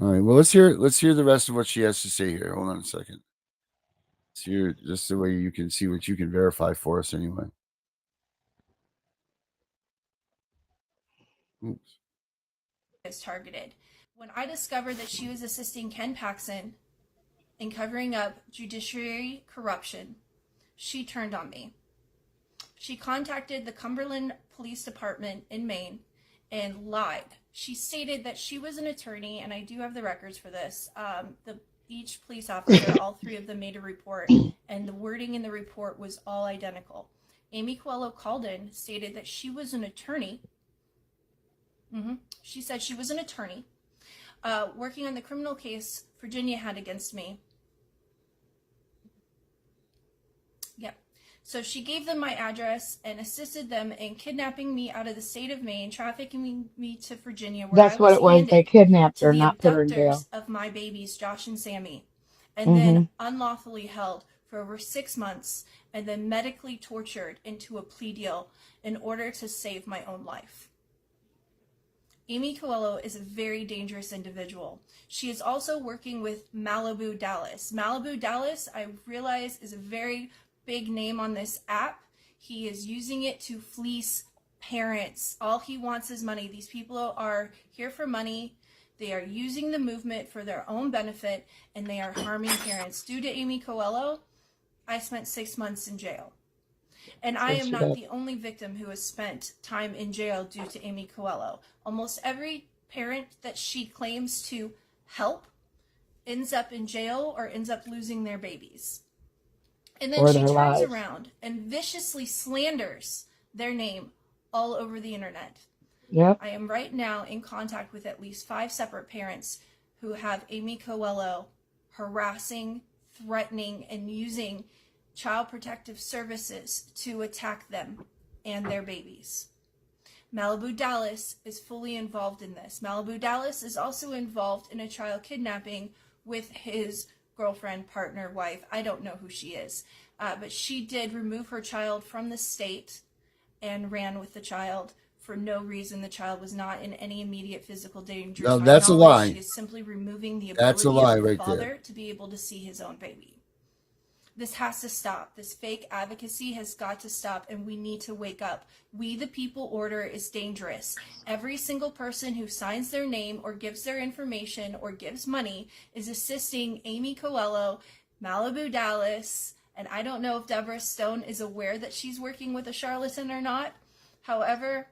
Speaker 8: All right. Well, let's hear the rest of what she has to say here. Hold on a second. Let's hear just the way you can see what you can verify for us anyway. Oops.
Speaker 12: Is targeted. When I discovered that she was assisting Ken Paxson in covering up judiciary corruption, she turned on me. She contacted the Cumberland Police Department in Maine and lied. She stated that she was an attorney, and I do have the records for this. Each police officer, all three of them made a report, and the wording in the report was all identical. Amy Coelho called in, stated that she was an attorney. She said she was an attorney working on the criminal case Virginia had against me. Yep. So she gave them my address and assisted them in kidnapping me out of the state of Maine, trafficking me to Virginia, where I
Speaker 13: That's what
Speaker 12: was
Speaker 13: it was. They
Speaker 12: handed
Speaker 13: kidnapped
Speaker 12: to
Speaker 13: her,
Speaker 12: the
Speaker 13: not put her in
Speaker 12: abductors
Speaker 13: jail.
Speaker 12: of my babies, Josh and Sammy, and
Speaker 13: Hmm.
Speaker 12: then unlawfully held for over 6 months, and then medically tortured into a plea deal in order to save my own life. Amy Coelho is a very dangerous individual. She is also working with Malibu Dallas. Malibu Dallas, I realize, is a very big name on this app. He is using it to fleece parents. All he wants is money. These people are here for money. They are using the movement for their own benefit, and they are harming parents. Due to Amy Coelho, I spent 6 months in jail. And I am not the only victim who has spent time in jail due to Amy Coelho. Almost every parent that she claims to help ends up in jail or ends up losing their babies. And then
Speaker 13: Or
Speaker 12: she
Speaker 13: their
Speaker 12: turns
Speaker 13: lives.
Speaker 12: around and viciously slanders their name all over the internet.
Speaker 13: Yep.
Speaker 12: I am right now in contact with at least 5 separate parents who have Amy Coelho harassing, threatening, and using Child Protective Services to attack them and their babies. Malibu Dallas is fully involved in this. Malibu Dallas is also involved in a child kidnapping with his girlfriend, partner, wife. I don't know who she is, but she did remove her child from the state and ran with the child for no reason. The child was not in any immediate physical danger.
Speaker 8: No,
Speaker 12: To my
Speaker 8: that's a
Speaker 12: knowledge,
Speaker 8: lie.
Speaker 12: she is simply removing the
Speaker 8: That's a
Speaker 12: ability
Speaker 8: lie
Speaker 12: of the
Speaker 8: right
Speaker 12: father
Speaker 8: there.
Speaker 12: to be able to see his own baby. This has to stop. This fake advocacy has got to stop, and we need to wake up. We the People order is dangerous. Every single person who signs their name or gives their information or gives money is assisting Amy Coelho, Malibu Dallas, and I don't know if Deborah Stone is aware that she's working with a charlatan or not. However,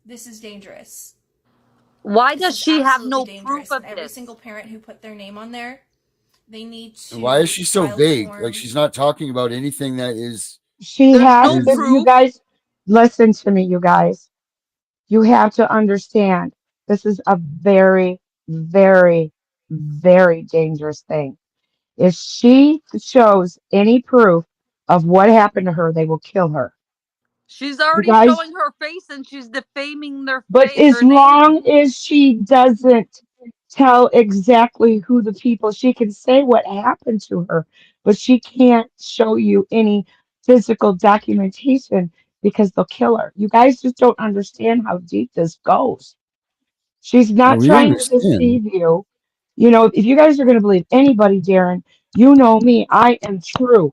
Speaker 12: this is dangerous.
Speaker 10: Why
Speaker 12: This
Speaker 10: does
Speaker 12: is
Speaker 10: she have
Speaker 12: absolutely
Speaker 10: no proof
Speaker 12: dangerous,
Speaker 10: of
Speaker 12: and every
Speaker 10: this?
Speaker 12: single parent who put their name on there, they need
Speaker 8: And why is
Speaker 12: to
Speaker 8: she so
Speaker 12: file a
Speaker 8: vague? Like,
Speaker 12: form.
Speaker 8: she's not talking about anything that is.
Speaker 13: She
Speaker 10: There's
Speaker 13: has
Speaker 10: no
Speaker 13: to,
Speaker 8: Is
Speaker 13: you
Speaker 10: proof.
Speaker 13: guys, listen to me, you guys. You have to understand this is a very, very, very dangerous thing. If she shows any proof of what happened to her, they will kill her.
Speaker 10: She's
Speaker 13: You
Speaker 10: already
Speaker 13: guys,
Speaker 10: showing her face and she's defaming
Speaker 13: but as
Speaker 10: their name.
Speaker 13: long as she doesn't tell exactly who the people, she can say what happened to her, but she can't show you any physical documentation because they'll kill her. You guys just don't understand how deep this goes. She's
Speaker 8: Oh,
Speaker 13: not
Speaker 8: we
Speaker 13: trying to
Speaker 8: understand.
Speaker 13: deceive you. You know, if you guys are going to believe anybody, Darren, you know me. I am true.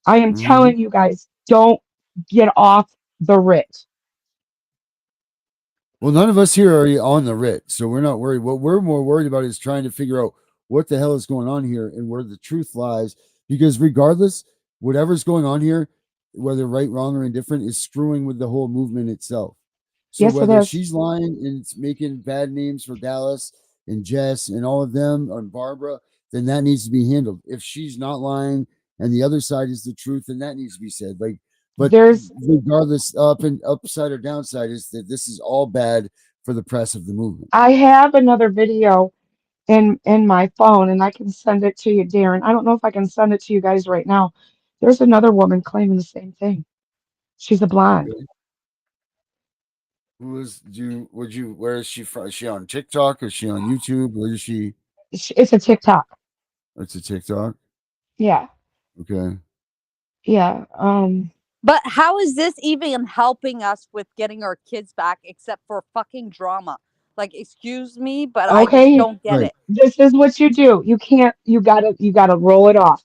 Speaker 13: I am
Speaker 8: Hmm.
Speaker 13: telling you guys, don't get off the writ.
Speaker 8: Well, none of us here are on the writ, so we're not worried. What we're more worried about is trying to figure out what the hell is going on here and where the truth lies. Because regardless, whatever's going on here, whether right, wrong, or indifferent, is screwing with the whole movement itself. So
Speaker 13: Yes, it
Speaker 8: whether
Speaker 13: is.
Speaker 8: she's lying and it's making bad names for Dallas and Jess and all of them and Barbara, then that needs to be handled. If she's not lying and the other side is the truth, then that needs to be said. Like, but
Speaker 13: There's,
Speaker 8: regardless, up and upside or downside is that this is all bad for the press of the movement.
Speaker 13: I have another video in my phone, and I can send it to you, Darren. I don't know if I can send it to you guys right now. There's another woman claiming the same thing. She's a blonde.
Speaker 8: Okay. Who is you? Would you? Where is she from? Is she on TikTok? Is she on YouTube? Where is she?
Speaker 13: It's a TikTok.
Speaker 8: It's a TikTok.
Speaker 13: Yeah,
Speaker 8: Okay.
Speaker 13: yeah.
Speaker 10: But how is this even helping us with getting our kids back except for fucking drama? Like, excuse me, but I just
Speaker 13: Okay,
Speaker 10: don't get
Speaker 8: Right.
Speaker 10: it.
Speaker 13: this is what you do. You can't. You gotta roll it off.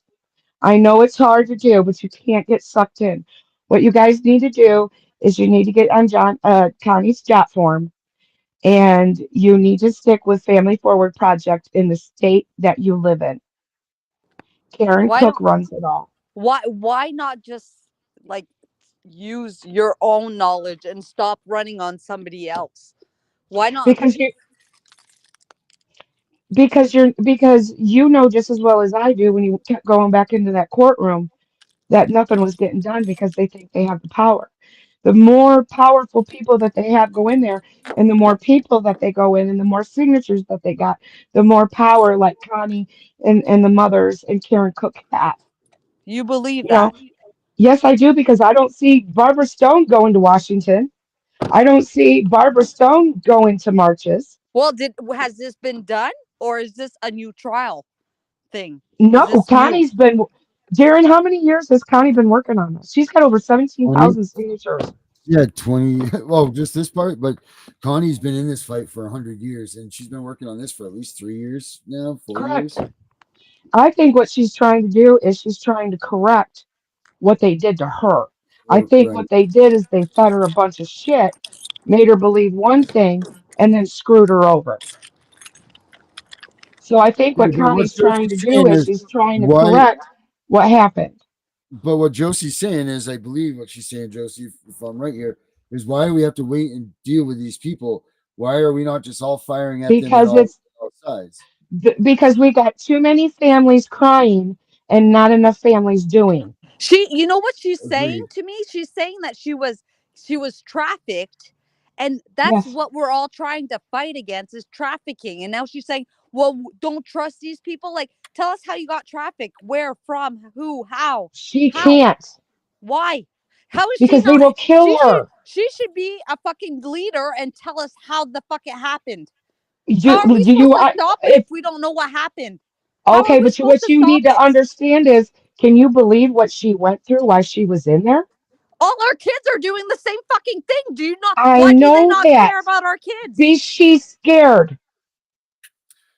Speaker 13: I know it's hard to do, but you can't get sucked in. What you guys need to do is you need to get on Connie's jot form, and you need to stick with Family Forward Project in the state that you live in. Karen
Speaker 10: Why
Speaker 13: Cook
Speaker 10: don't
Speaker 13: runs it all
Speaker 10: why not just like use your own knowledge and stop running on somebody else? Why not?
Speaker 13: because you know just as well as I do when you kept going back into that courtroom that nothing was getting done because they think they have the power. The more powerful people that they have go in there, and the more people that they go in, and the more signatures that they got, the more power like Connie and the mothers and Karen Cook have.
Speaker 10: You believe
Speaker 13: You know,
Speaker 10: that?
Speaker 13: yes, I do because I don't see Barbara Stone going to Washington. I don't see Barbara Stone going to marches.
Speaker 10: Well, did has this been done or is this a new trial thing? Is
Speaker 13: No,
Speaker 10: this new?
Speaker 13: Connie's been. Darren, how many years has Connie been working on this? She's got over
Speaker 8: 20.
Speaker 13: 17,000 signatures.
Speaker 8: Yeah, 20. Well, just this part, but Connie's been in this fight for 100 years, and she's been working on this for at least 3 years now, 4 years.
Speaker 13: Correct. I think what she's trying to do is she's trying to correct what they did to her. I think
Speaker 8: Right.
Speaker 13: what they did is they fed her a bunch of shit, made her believe one thing, and then screwed her over. So I think
Speaker 8: Yeah,
Speaker 13: what
Speaker 8: but what
Speaker 13: Connie's trying to
Speaker 8: Josie's
Speaker 13: do
Speaker 8: saying
Speaker 13: is
Speaker 8: is
Speaker 13: she's trying to
Speaker 8: why.
Speaker 13: correct what happened.
Speaker 8: But what Josie's saying is, I believe what she's saying, Josie, if I'm right here, is why do we have to wait and deal with these people? Why are we not just all firing at them at
Speaker 13: Because
Speaker 8: all sides?
Speaker 13: because we got too many families crying and not enough families doing.
Speaker 10: You know what she's saying
Speaker 8: Agreed.
Speaker 10: to me? She's saying that she was trafficked, and that's
Speaker 13: Yes,
Speaker 10: what we're all trying to fight against is trafficking. And now she's saying, "Well, don't trust these people." Like, tell us how you got trafficked, where, from, who,
Speaker 13: she
Speaker 10: how,
Speaker 13: can't
Speaker 10: why? How is she
Speaker 13: because they
Speaker 10: not?
Speaker 13: will
Speaker 10: She
Speaker 13: kill
Speaker 10: should
Speaker 13: her.
Speaker 10: she should be a fucking leader and tell us how the fuck it happened. How
Speaker 13: Do,
Speaker 10: are we
Speaker 13: do
Speaker 10: supposed
Speaker 13: you
Speaker 10: to stop it if
Speaker 13: if
Speaker 10: we don't know what happened? How are
Speaker 13: okay,
Speaker 10: we
Speaker 13: but
Speaker 10: supposed
Speaker 13: what
Speaker 10: to
Speaker 13: you
Speaker 10: stop
Speaker 13: need to
Speaker 10: it?
Speaker 13: understand is, can you believe what she went through while she was in there?
Speaker 10: All our kids are doing the same fucking thing. Do you not?
Speaker 13: I
Speaker 10: Why do they
Speaker 13: know
Speaker 10: not
Speaker 13: that.
Speaker 10: care about our kids?
Speaker 13: Be she scared?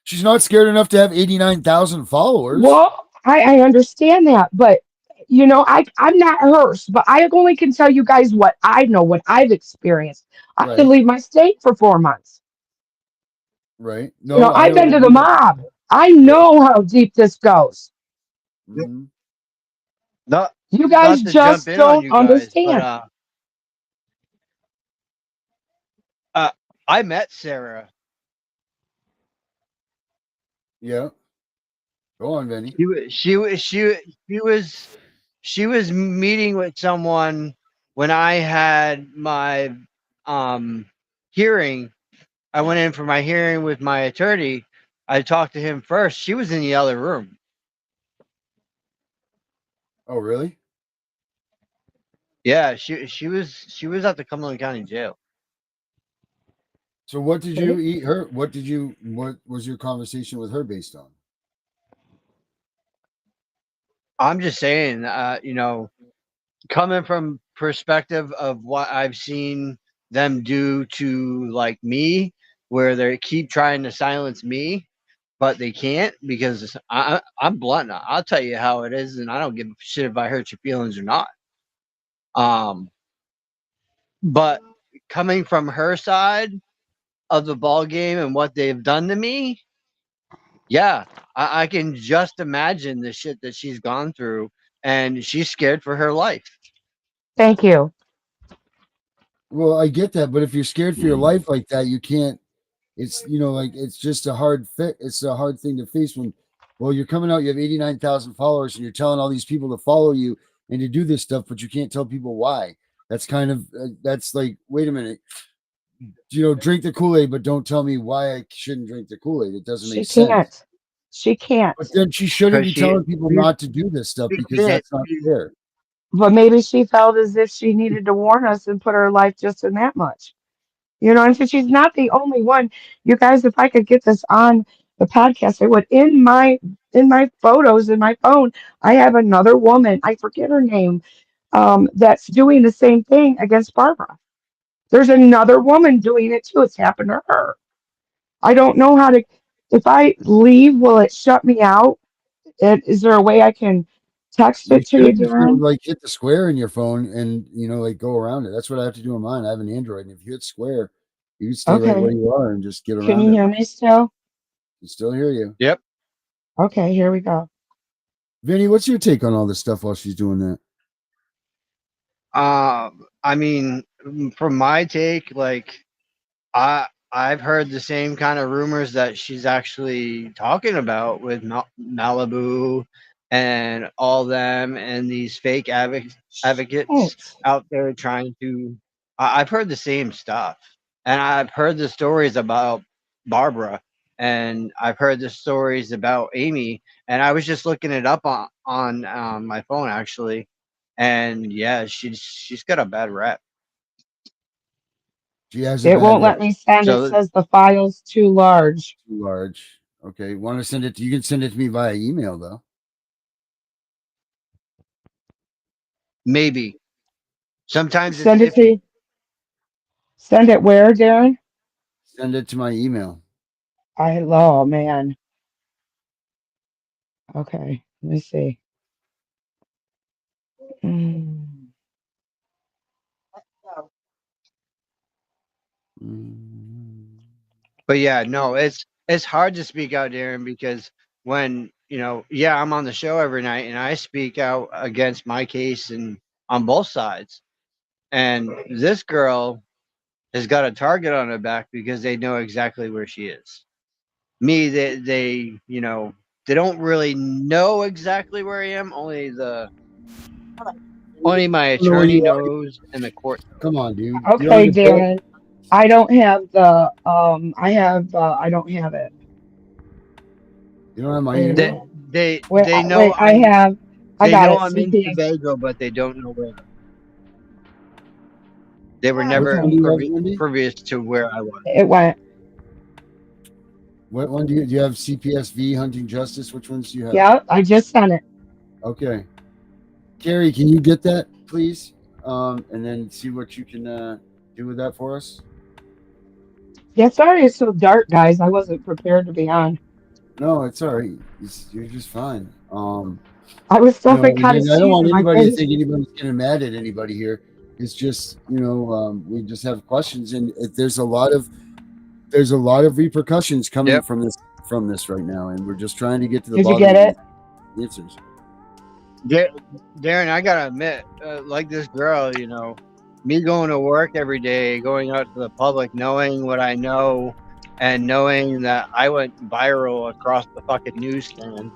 Speaker 8: She's not scared enough to have 89,000 followers.
Speaker 13: Well, I understand that, but you know, I'm not hers, but I only can tell you guys what I know, what I've experienced. I had to
Speaker 8: Right.
Speaker 13: leave my state for 4 months.
Speaker 8: Right.
Speaker 13: You know,
Speaker 8: No, I
Speaker 13: I've been
Speaker 8: know.
Speaker 13: to the mob. I
Speaker 8: Yeah.
Speaker 13: know how deep this goes.
Speaker 8: Mhm.
Speaker 11: Not
Speaker 13: You guys
Speaker 11: not to jump
Speaker 13: just
Speaker 11: in on
Speaker 13: don't
Speaker 11: you guys, but
Speaker 13: understand
Speaker 11: uh I met Sarah.
Speaker 8: Yeah. Go on, Vinny.
Speaker 11: She was meeting with someone when I had my um hearing. I went in for my hearing with my attorney. I talked to him first. She was in the other room.
Speaker 8: Oh, really?
Speaker 11: Yeah, she was at the Cumberland County Jail.
Speaker 8: So what did
Speaker 13: it.
Speaker 8: you eat her? What was your conversation with her based on?
Speaker 11: I'm just saying, coming from perspective of what I've seen them do to like me, where they keep trying to silence me. but they can't because I'm blunt. I'll tell you how it is, and I don't give a shit if I hurt your feelings or not. Um, but coming from her side of the ball game and what they've done to me, yeah, I can just imagine the shit that she's gone through, and she's scared for her life.
Speaker 13: Thank you.
Speaker 8: Well, I get that, but if you're scared for your life like that, you can't. It's like it's just a hard fit. It's a hard thing to face when, well, you're coming out. You have 89,000 followers, and you're telling all these people to follow you and to do this stuff, but you can't tell people why. That's kind of that's like, wait a minute, drink the Kool-Aid, but don't tell me why I shouldn't drink the Kool-Aid. It doesn't
Speaker 13: She
Speaker 8: make sense.
Speaker 13: can't. She can't.
Speaker 8: But then she shouldn't
Speaker 11: Because
Speaker 8: be telling people not to do this stuff because
Speaker 11: can't.
Speaker 8: that's not fair.
Speaker 13: But maybe she felt as if she needed to warn us and put her life just in that much. And so she's not the only one. You guys, if I could get this on the podcast, I would. In my photos in my phone, I have another woman. I forget her name. That's doing the same thing against Barbara. There's another woman doing it too. It's happened to her. I don't know how to. If I leave, will it shut me out? Is there a way I can text
Speaker 8: You
Speaker 13: it to you,
Speaker 8: should just
Speaker 13: Darren?
Speaker 8: like hit the square in your phone and like go around it. That's what I have to do on mine. I have an Android, and if you hit square, you can stay right where
Speaker 13: Okay.
Speaker 8: you are and just get
Speaker 13: Can
Speaker 8: around
Speaker 13: you
Speaker 8: it.
Speaker 13: hear me still?
Speaker 8: I still hear you.
Speaker 11: Yep.
Speaker 13: Okay, here we go.
Speaker 8: Vinny, what's your take on all this stuff while she's doing that?
Speaker 11: I mean, from my take, like I've heard the same kind of rumors that she's actually talking about with Malibu and all them and these fake advocates
Speaker 13: Thanks.
Speaker 11: out there trying to. I've heard the same stuff, and I've heard the stories about Barbara, and I've heard the stories about Amy, and I was just looking it up on my phone actually, and yeah, she's got a bad rep.
Speaker 8: She has a
Speaker 13: It
Speaker 8: bad
Speaker 13: won't
Speaker 8: rep.
Speaker 13: let me send. It
Speaker 11: So
Speaker 13: says the file's too large.
Speaker 8: Too large. Okay. Want to send it to you? Can send it to me via email though.
Speaker 11: maybe sometimes it's
Speaker 13: Send it to
Speaker 11: iffy.
Speaker 13: you. Send it where, Darren?
Speaker 8: Send it to my email.
Speaker 13: Oh man. Okay, let me see. Mm.
Speaker 11: But yeah, no, it's hard to speak out, Darren, because when yeah, I'm on the show every night and I speak out against my case and on both sides. And this girl has got a target on her back because they know exactly where she is. Me, they don't really know exactly where I am. Only my
Speaker 8: I don't know where
Speaker 11: attorney
Speaker 8: you are.
Speaker 11: knows and the court knows.
Speaker 8: Come on, dude. You're on
Speaker 13: Okay,
Speaker 8: the bill.
Speaker 13: Darren. I don't have the I don't have it.
Speaker 8: You don't have my
Speaker 13: Wait a
Speaker 11: They
Speaker 8: email?
Speaker 13: minute.
Speaker 11: they
Speaker 13: Wait,
Speaker 11: they know
Speaker 13: wait, I
Speaker 11: they
Speaker 13: got
Speaker 11: know
Speaker 13: it.
Speaker 11: I'm in
Speaker 13: CPS.
Speaker 11: Tobago, but they don't know where. They were
Speaker 8: Which
Speaker 11: never
Speaker 8: one
Speaker 13: Okay.
Speaker 8: do you have, Wendy?
Speaker 11: previous to where I was.
Speaker 13: It went.
Speaker 8: What one do you have? CPSV, Hunting Justice? Which ones do you have?
Speaker 13: Yeah, I just sent it.
Speaker 8: Okay. Carrie, can you get that, please? And then see what you can do with that for us.
Speaker 13: Yeah, sorry it's so dark, guys. I wasn't prepared to be on.
Speaker 8: No, it's all right. You're just fine.
Speaker 13: I was still kind of
Speaker 8: Again, I don't want
Speaker 13: seeing my
Speaker 8: anybody to
Speaker 13: face.
Speaker 8: think anybody's getting mad at anybody here. It's just, we just have questions, and there's a lot of repercussions coming
Speaker 11: Yep.
Speaker 8: from this right now, and we're just trying to get to the
Speaker 13: Did you
Speaker 8: bottom
Speaker 13: get
Speaker 8: of
Speaker 13: it?
Speaker 8: these answers.
Speaker 11: Darren, I gotta admit, like this girl, me going to work every day, going out to the public, knowing what I know, and knowing that I went viral across the fucking newsstand.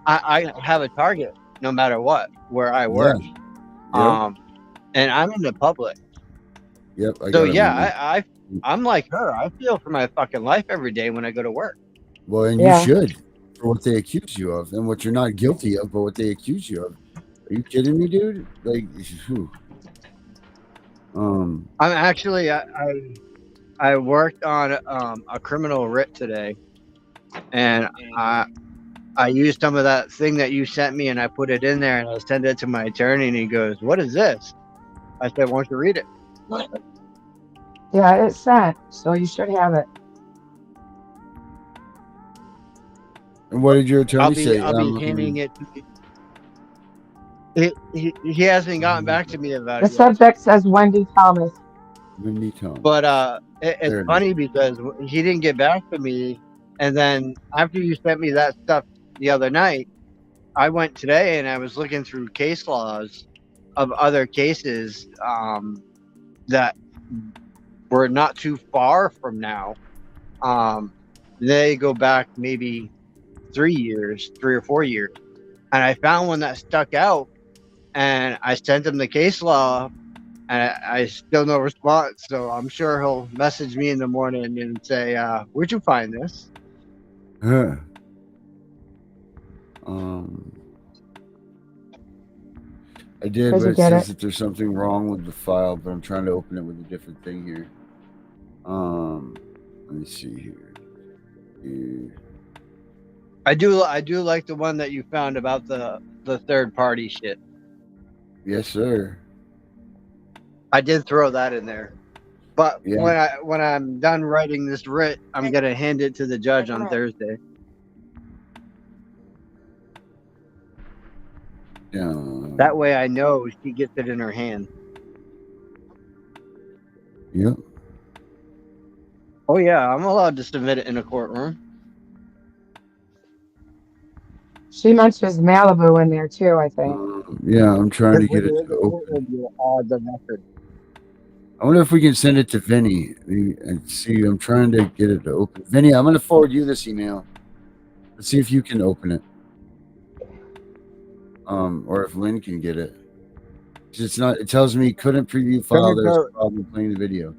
Speaker 11: I have a target no matter what where I work.
Speaker 8: Yep.
Speaker 11: And I'm in the public.
Speaker 8: Yep. I
Speaker 11: So
Speaker 8: got it.
Speaker 11: yeah, I'm like her. I feel for my fucking life every day when I go to work.
Speaker 8: Well, and
Speaker 13: Yeah.
Speaker 8: you should, for what they accuse you of, and what you're not guilty of, but what they accuse you of. Are you kidding me, dude? Like, whew.
Speaker 11: I'm actually I worked on a criminal writ today, and I used some of that thing that you sent me, and I put it in there, and I sent it to my attorney, and he goes, "What is this?" I said, "Why don't you read it?"
Speaker 13: Yeah, it's sent, so you should have it.
Speaker 8: And what did your attorney say?
Speaker 11: I'll be handing it to he hasn't gotten back to me about
Speaker 13: The
Speaker 11: it yet.
Speaker 13: subject says Wendy Thomas.
Speaker 8: Wendy Thomas.
Speaker 11: But it's
Speaker 8: There it is.
Speaker 11: funny because he didn't get back to me, and then after you sent me that stuff the other night, I went today and I was looking through case laws of other cases that were not too far from now. They go back maybe 3 or 4 years, and I found one that stuck out, and I sent him the case law, and I still no response. So I'm sure he'll message me in the morning and say, "Where'd you find this?"
Speaker 8: Huh. I did,
Speaker 13: Did
Speaker 8: but
Speaker 13: you
Speaker 8: it
Speaker 13: get
Speaker 8: says
Speaker 13: it?
Speaker 8: that there's something wrong with the file, but I'm trying to open it with a different thing here. Let me see here.
Speaker 11: I do like the one that you found about the third party shit.
Speaker 8: Yes, sir.
Speaker 11: I did throw that in there. But
Speaker 8: Yeah.
Speaker 11: when I'm done writing this writ, I'm gonna hand it to the judge on Thursday.
Speaker 8: Yeah.
Speaker 11: That way I know she gets it in her hand.
Speaker 8: Yep.
Speaker 11: Oh yeah, I'm allowed to submit it in a courtroom.
Speaker 13: She mentions Malibu in there too, I think.
Speaker 8: Yeah, I'm trying to
Speaker 11: With
Speaker 8: get it to open.
Speaker 11: the record.
Speaker 8: I wonder if we can send it to Vinny and see. I'm trying to get it to open. Vinny, I'm going to forward you this email. Let's see if you can open it. Or if Lynn can get it. It's not. It tells me couldn't preview file. There's a problem playing the video.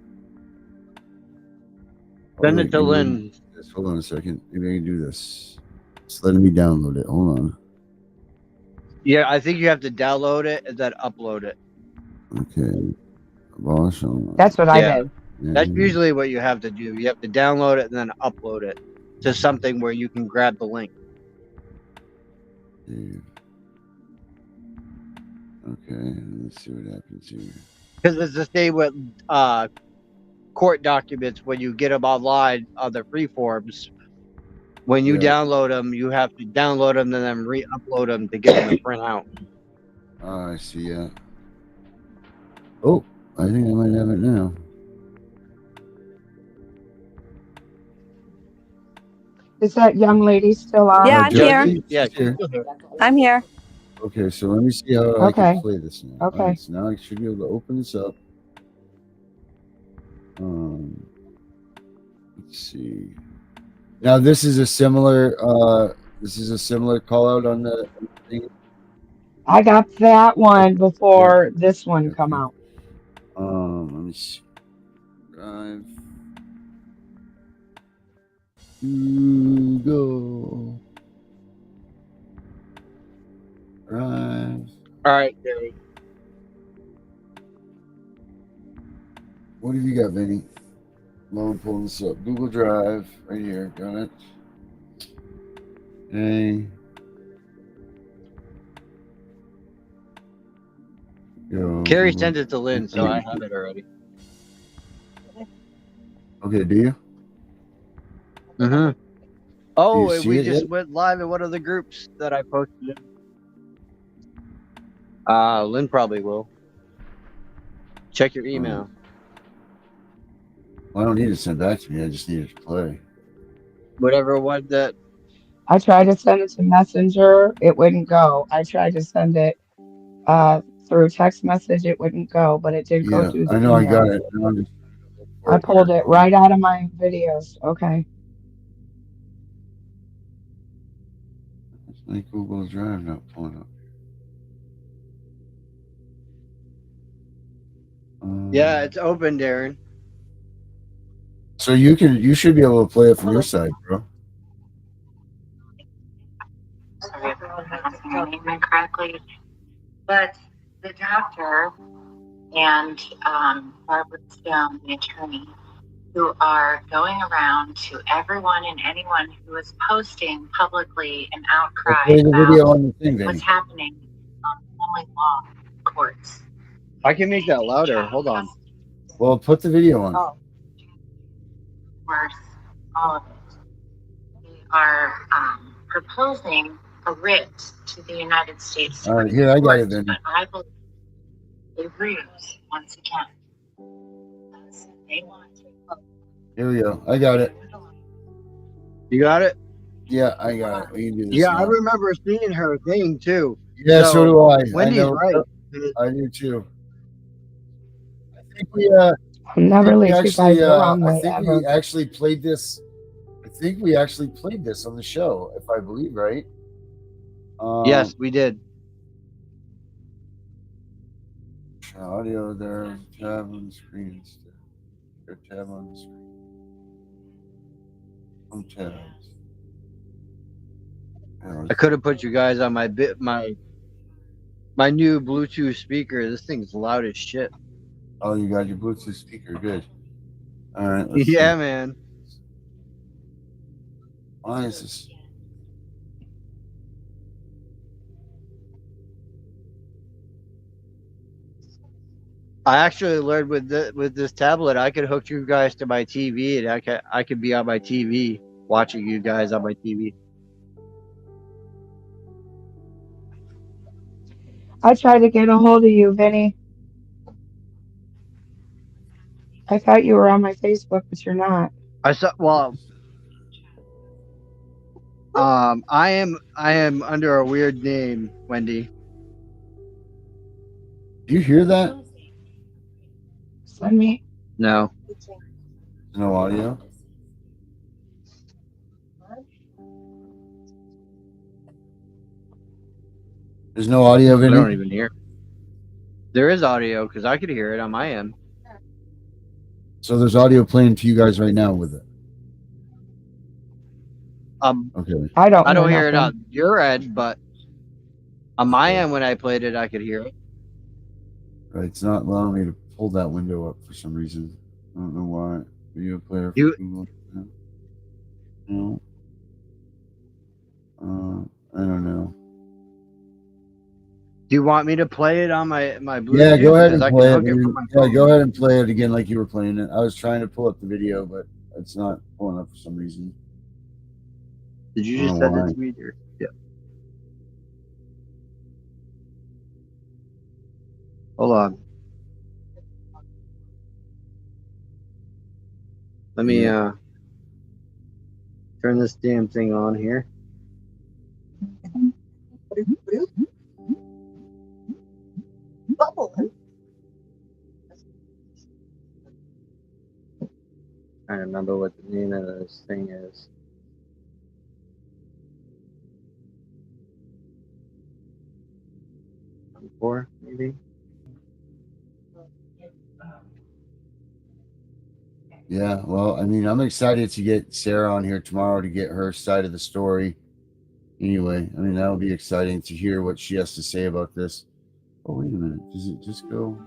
Speaker 11: Send it to Lynn.
Speaker 8: Hold on a second. Maybe I can do this. It's letting me download it. Hold on.
Speaker 11: Yeah, I think you have to download it and then upload it.
Speaker 8: Okay. Awesome.
Speaker 13: That's what I did.
Speaker 11: That's usually what you have to do. You have to download it and then upload it to something where you can grab the link.
Speaker 8: Yeah. Okay, let's see what happens here.
Speaker 11: Because it's the same with court documents when you get them online on the free forms. When you download them, you have to download them and then re-upload them to get them to print out.
Speaker 8: Oh, I see. Yeah. Oh, I think I might have it now.
Speaker 13: Is that young lady still on?
Speaker 14: Yeah, I'm here.
Speaker 11: Yeah,
Speaker 8: here.
Speaker 14: I'm here.
Speaker 8: Okay, so let me see how I can play this now.
Speaker 13: Okay.
Speaker 8: Right, so now I should be able to open this up. Let's see. Now this is a similar call out on the thing.
Speaker 13: I got that one before this one come out.
Speaker 8: Let me see. Drive. Go. Drive.
Speaker 11: All right, Gary.
Speaker 8: What have you got, Vinny? I'm pulling this up. Google Drive, right here. Got it. Okay.
Speaker 11: Carrie sent it to Lynn, so I have it already.
Speaker 8: Okay, do you?
Speaker 11: Mm-hmm. Oh, and
Speaker 8: see
Speaker 11: we
Speaker 8: it
Speaker 11: just
Speaker 8: yet?
Speaker 11: went live in one of the groups that I posted in. Lynn probably will. Check your email.
Speaker 8: Well, I don't need to send that to me. I just need it to play.
Speaker 11: Whatever one that.
Speaker 13: I tried to send it to Messenger, it wouldn't go. I tried to send it through text message, it wouldn't go, but it did go through the
Speaker 8: I know. I
Speaker 13: email.
Speaker 8: got it. Now I'm just
Speaker 13: I pulled it right out of my videos. Okay.
Speaker 8: It's like Google Drive not pulling up.
Speaker 11: Yeah, it's open, Darren.
Speaker 8: So you should be able to play it from your side, bro.
Speaker 15: Sorry, everyone has your name incorrectly. But the doctor and Barbara Stone, the attorney, who are going around to everyone and anyone who is posting publicly an outcry
Speaker 8: Play the video on the thing,
Speaker 15: about what's
Speaker 8: Vinny.
Speaker 15: happening on family law courts.
Speaker 11: I can make that louder. Hold on.
Speaker 8: Well, put the video on.
Speaker 15: Oh. Worse, all of it. They are proposing a writ to the United States
Speaker 8: All right,
Speaker 15: Supreme
Speaker 8: here I got
Speaker 15: Court,
Speaker 8: it, Vinny.
Speaker 15: but I believe they ruse once again because they want to.
Speaker 8: Here we go. I got it.
Speaker 11: You got it?
Speaker 8: Yeah, I got it. We can do this
Speaker 11: Yeah,
Speaker 8: now.
Speaker 11: I remember seeing her thing too.
Speaker 8: Yeah, so do I.
Speaker 11: Wendy's right.
Speaker 8: I do too. I think we
Speaker 13: I'll never leave you guys the wrong
Speaker 8: I
Speaker 13: way
Speaker 8: think
Speaker 13: ever.
Speaker 8: we actually played this. I think we actually played this on the show, if I believe right.
Speaker 11: Yes, we did.
Speaker 8: Audio there. Tab on the screen. Tab on the screen. Tabs.
Speaker 11: I could have put you guys on my new Bluetooth speaker. This thing's loud as shit.
Speaker 8: Oh, you got your Bluetooth speaker. Good. All right.
Speaker 11: Yeah,
Speaker 8: see.
Speaker 11: man.
Speaker 8: Why is this?
Speaker 11: I actually learned with this tablet, I could hook you guys to my TV, and I could be on my TV watching you guys on my TV.
Speaker 13: I tried to get a hold of you, Vinny. I thought you were on my Facebook, but you're not.
Speaker 11: I saw. Well, I am under a weird name, Wendy.
Speaker 8: Do you hear that?
Speaker 13: Send me.
Speaker 11: No.
Speaker 8: No audio. There's no audio, Vinny?
Speaker 11: I don't even hear. There is audio because I could hear it on my end.
Speaker 8: So there's audio playing to you guys right now with it. Okay.
Speaker 13: I don't
Speaker 11: hear it on your end, but on my end when I played it, I could hear it.
Speaker 8: Right, it's not allowing me to pull that window up for some reason. I don't know why. Video player. For Google. No. I don't know.
Speaker 11: Do you want me to play it on my Bluetooth?
Speaker 8: Yeah, go ahead and
Speaker 11: I
Speaker 8: play it.
Speaker 11: can hook from my
Speaker 8: Yeah,
Speaker 11: phone.
Speaker 8: go ahead and play it again like you were playing it. I was trying to pull up the video, but it's not pulling up for some reason.
Speaker 11: Did you
Speaker 8: I
Speaker 11: just
Speaker 8: don't
Speaker 11: send
Speaker 8: know
Speaker 11: it to me? Or? Yeah. Hold on. Let me turn this damn thing on here. I remember what the name of this thing is. Four, maybe.
Speaker 8: Yeah, well, I mean, I'm excited to get Sarah on here tomorrow to get her side of the story. Anyway, I mean, that'll be exciting to hear what she has to say about this. Oh, wait a minute. Does it just go?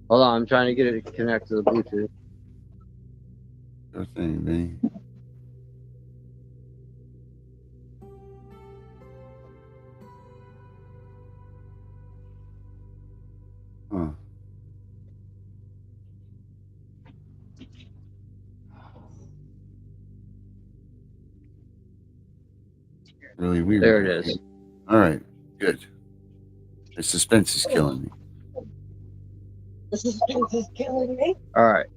Speaker 11: Hold on, I'm trying to get it to connect to the Bluetooth.
Speaker 8: Sure thing, Vinny. Huh. Really weird.
Speaker 11: There it is.
Speaker 8: All right, good. The suspense is killing me.
Speaker 14: The suspense is killing me.
Speaker 11: All right.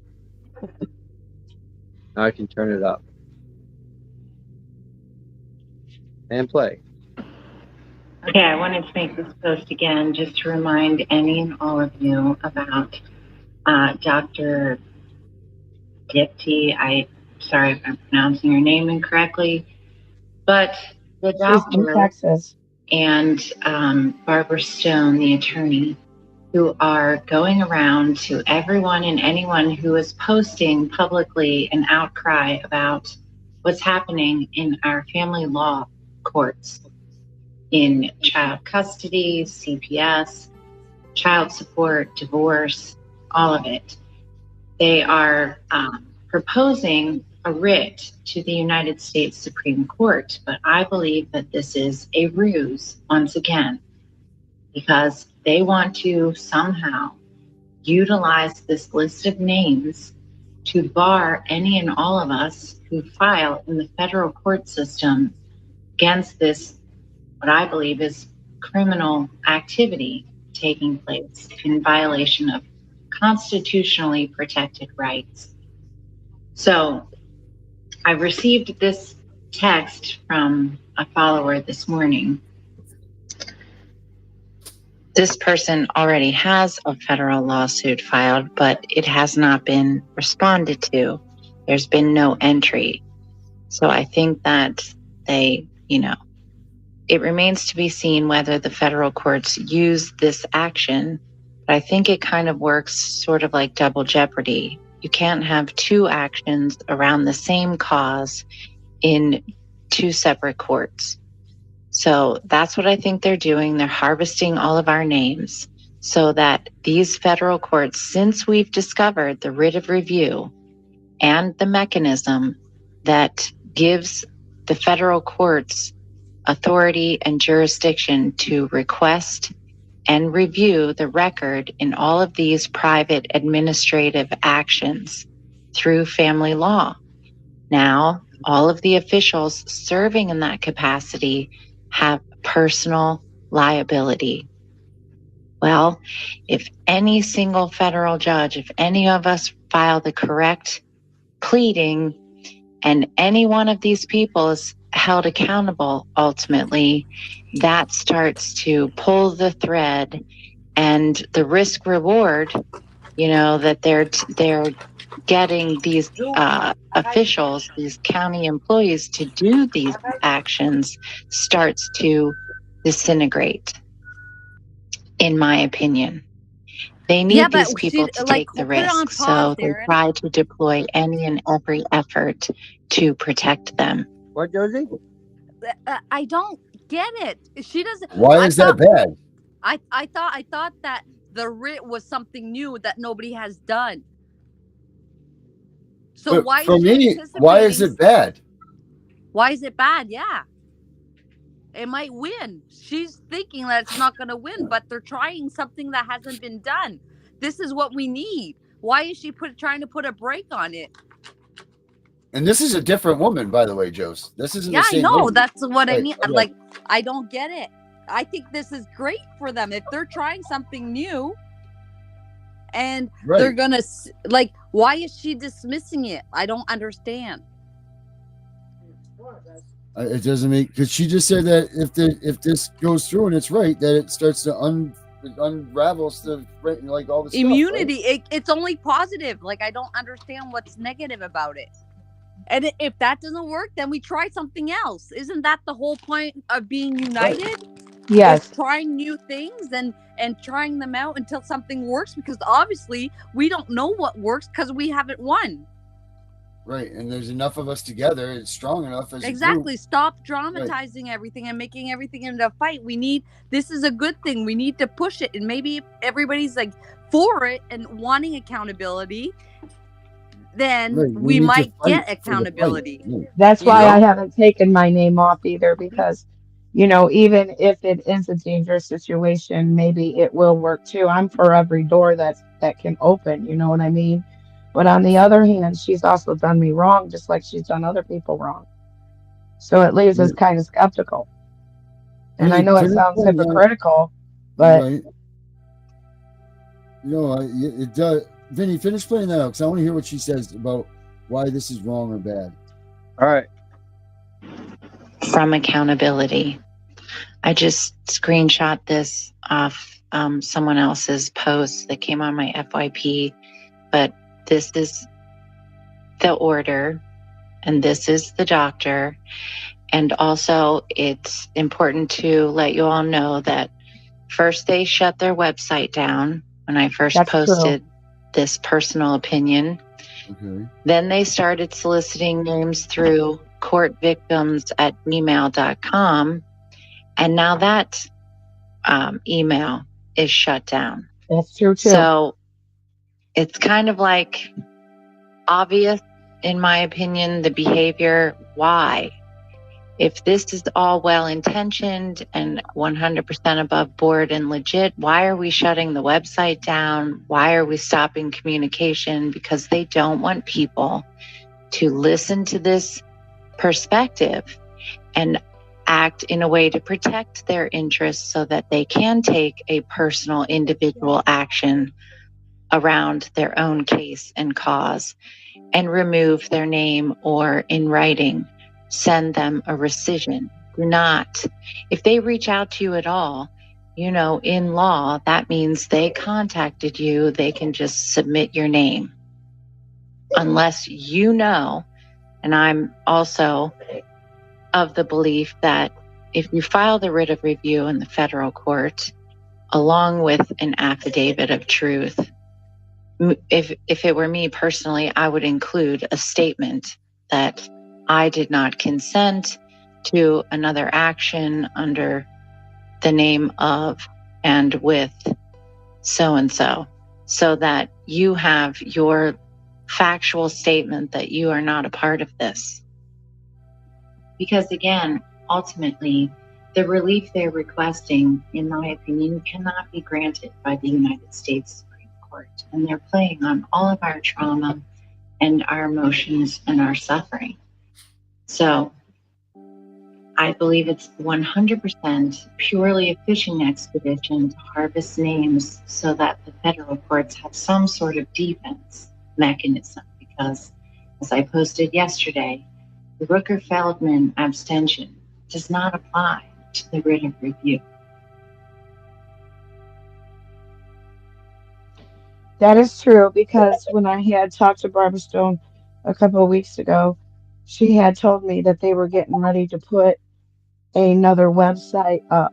Speaker 11: Now I can turn it up. And play.
Speaker 15: Okay, I wanted to make this post again just to remind any and all of you about Dr. Dipti. Sorry if I'm pronouncing your name incorrectly, but the
Speaker 13: She's in
Speaker 15: doctor
Speaker 13: Texas.
Speaker 15: and Barbara Stone, the attorney, who are going around to everyone and anyone who is posting publicly an outcry about what's happening in our family law courts in child custody, CPS, child support, divorce, all of it. They are proposing a writ to the United States Supreme Court, but I believe that this is a ruse once again, because they want to somehow utilize this list of names to bar any and all of us who file in the federal court system against this, what I believe is criminal activity taking place in violation of constitutionally protected rights. So I received this text from a follower this morning. This person already has a federal lawsuit filed, but it has not been responded to. There's been no entry. So I think that they, it remains to be seen whether the federal courts use this action. But I think it kind of works sort of like double jeopardy. You can't have two actions around the same cause in two separate courts. So that's what I think they're doing. They're harvesting all of our names so that these federal courts, since we've discovered the writ of review and the mechanism that gives the federal courts authority and jurisdiction to request and review the record in all of these private administrative actions through family law. Now, all of the officials serving in that capacity have personal liability. Well, if any single federal judge, if any of us file the correct pleading and any one of these people is held accountable, ultimately, that starts to pull the thread, and the risk reward, that they're getting these officials, these county employees to do these actions starts to disintegrate, in my opinion. They need these people to take the risk, so they try to deploy any and every effort to protect them.
Speaker 11: What, Josie?
Speaker 10: I don't get it. She doesn't.
Speaker 8: Why is that bad?
Speaker 10: I thought that the writ was something new that nobody has done. So
Speaker 8: But
Speaker 10: why
Speaker 8: for
Speaker 10: is
Speaker 8: me, why is it bad?
Speaker 10: Why is it bad? Yeah. It might win. She's thinking that it's not going to win, but they're trying something that hasn't been done. This is what we need. Why is she trying to put a break on it?
Speaker 8: And this is a different woman, by the way, Jose. This isn't the same
Speaker 10: I know.
Speaker 8: woman.
Speaker 10: That's what I
Speaker 8: Right,
Speaker 10: mean.
Speaker 8: okay.
Speaker 10: Like, I don't get it. I think this is great for them. If they're trying something new and they're going to, why is she dismissing it? I don't understand.
Speaker 8: It doesn't make, because she just said that if this goes through and it's right, that it starts to unravel stuff, like all the
Speaker 10: immunity.
Speaker 8: Stuff, right?
Speaker 10: It's only positive. Like, I don't understand what's negative about it. And if that doesn't work, then we try something else. Isn't that the whole point of being united?
Speaker 13: Right. Yes.
Speaker 10: Is trying new things and trying them out until something works, because obviously we don't know what works because we haven't won.
Speaker 8: Right, and there's enough of us together. It's strong enough as
Speaker 10: exactly.
Speaker 8: A group.
Speaker 10: Stop dramatizing everything and making everything into a fight. This is a good thing. We need to push it, and maybe if everybody's like for it and wanting accountability, then
Speaker 8: Right,
Speaker 10: we might get accountability.
Speaker 13: That's why I haven't taken my name off either, because, even if it is a dangerous situation, maybe it will work too. I'm for every door that can open, you know what I mean? But on the other hand, she's also done me wrong, just like she's done other people wrong. So it leaves us kind of skeptical. And I know it sounds hypocritical, but
Speaker 8: right. No, it does. Vinny, finish playing that out, because I want to hear what she says about why this is wrong or bad.
Speaker 11: All right.
Speaker 15: From accountability. I just screenshot this off someone else's post that came on my FYP, but this is the order and this is the doctor. And also, it's important to let you all know that first they shut their website down when I first posted this personal opinion.
Speaker 8: Okay.
Speaker 15: Then they started soliciting names through courtvictims@gmail.com. And now that email is shut down.
Speaker 13: That's true too.
Speaker 15: So it's kind of like obvious, in my opinion, the behavior. Why? If this is all well intentioned and 100% above board and legit, why are we shutting the website down? Why are we stopping communication? Because they don't want people to listen to this perspective and act in a way to protect their interests so that they can take a personal individual action around their own case and cause and remove their name or in writing, send them a rescission. Do not. If they reach out to you at all, in law, that means they contacted you, they can just submit your name. Unless and I'm also of the belief that if you file the writ of review in the federal court, along with an affidavit of truth, if it were me personally, I would include a statement that I did not consent to another action under the name of and with so-and-so, so that you have your factual statement that you are not a part of this. Because again, ultimately, the relief they're requesting, in my opinion, cannot be granted by the United States Supreme Court. And they're playing on all of our trauma and our emotions and our suffering. So I believe it's 100% purely a fishing expedition to harvest names so that the federal courts have some sort of defense mechanism. Because, as I posted yesterday, the Rooker-Feldman abstention does not apply to the writ of review.
Speaker 13: That is true, because when I had talked to Barbara Stone a couple of weeks ago, she had told me that they were getting ready to put another website up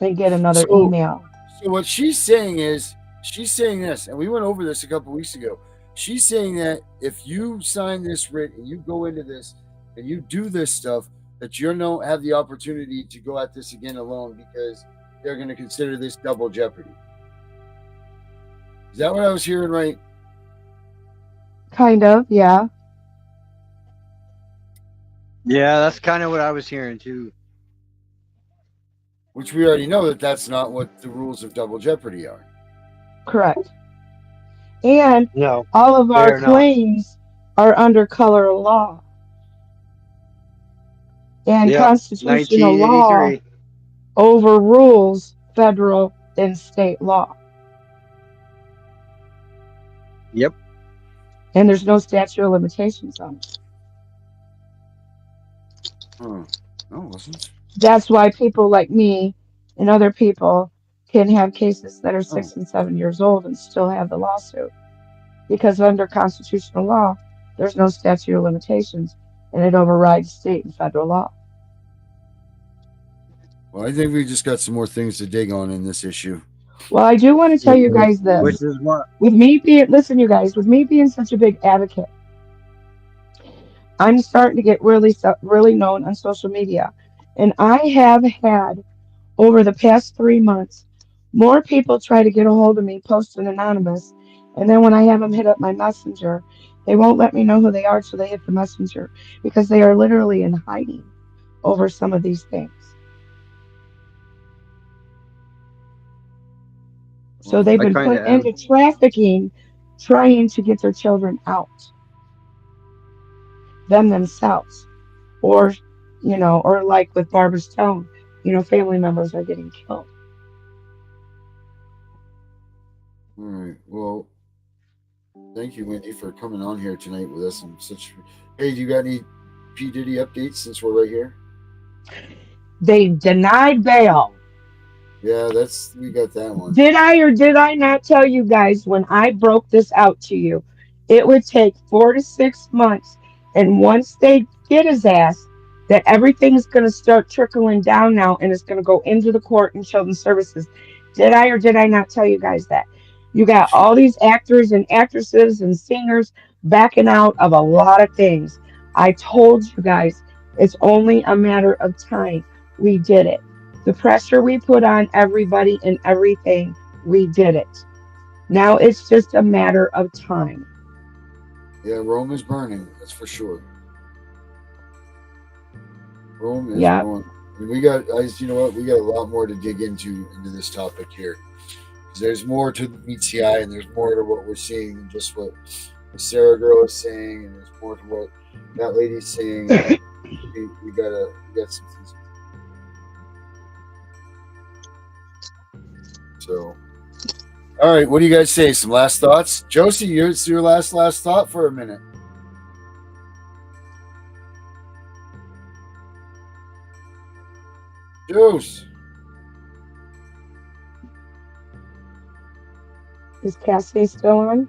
Speaker 13: and get another
Speaker 8: So,
Speaker 13: email.
Speaker 8: so what she's saying is, she's saying this, and we went over this a couple weeks ago. She's saying that if you sign this writ and you go into this and you do this stuff, that you don't have the opportunity to go at this again alone because they're going to consider this double jeopardy. Is that what I was hearing right?
Speaker 13: Kind of, yeah.
Speaker 11: Yeah, that's kind of what I was hearing too.
Speaker 8: Which we already know that that's not what the rules of double jeopardy are.
Speaker 13: Correct. And
Speaker 11: No,
Speaker 13: all of
Speaker 11: they
Speaker 13: our
Speaker 11: are not.
Speaker 13: claims are under color of law. And
Speaker 11: Yep,
Speaker 13: constitutional law
Speaker 11: 1983.
Speaker 13: overrules federal and state law.
Speaker 11: Yep.
Speaker 13: And there's no statute of limitations on it.
Speaker 8: No, it wasn't.
Speaker 13: That's why people like me and other people can have cases that are 6 and 7 years old and still have the lawsuit. Because under constitutional law, there's no statute of limitations and it overrides state and federal law.
Speaker 8: Well, I think we just got some more things to dig on in this issue.
Speaker 13: Well, I do want to tell you guys
Speaker 11: Which
Speaker 13: this.
Speaker 11: is what?
Speaker 13: With me being, listen, you guys, with me being such a big advocate, I'm starting to get really known on social media. And I have had, over the past 3 months, more people try to get a hold of me posting anonymous. And then when I have them hit up my messenger, they won't let me know who they are, so they hit the messenger because they are literally in hiding over some of these things. So they've been put into trafficking, trying to get their children out, themselves, or or like with Barbara Stone, family members are getting killed.
Speaker 8: All right. Well, thank you, Wendy, for coming on here tonight with us. And hey, do you got any P. Diddy updates since we're right here?
Speaker 13: They denied bail.
Speaker 8: Yeah, we got that one.
Speaker 13: Did I or did I not tell you guys when I broke this out to you? It would take 4 to 6 months, and once they get his ass, that everything's going to start trickling down now, and it's going to go into the court and children's services. Did I or did I not tell you guys that? You got all these actors and actresses and singers backing out of a lot of things. I told you guys it's only a matter of time. We did it. The pressure we put on everybody and everything, we did it. Now it's just a matter of time.
Speaker 8: Yeah, Rome is burning, that's for sure. Rome is
Speaker 13: Yeah.
Speaker 8: going. We got, you know what? We got a lot more to dig into this topic here. There's more to the BTI, and there's more to what we're seeing than just what the Sarah girl is saying, and there's more to what that lady's saying. we got some things. So, all right, what do you guys say? Some last thoughts, Josie? It's your last thought for a minute. Juice.
Speaker 13: Is Cassie still on?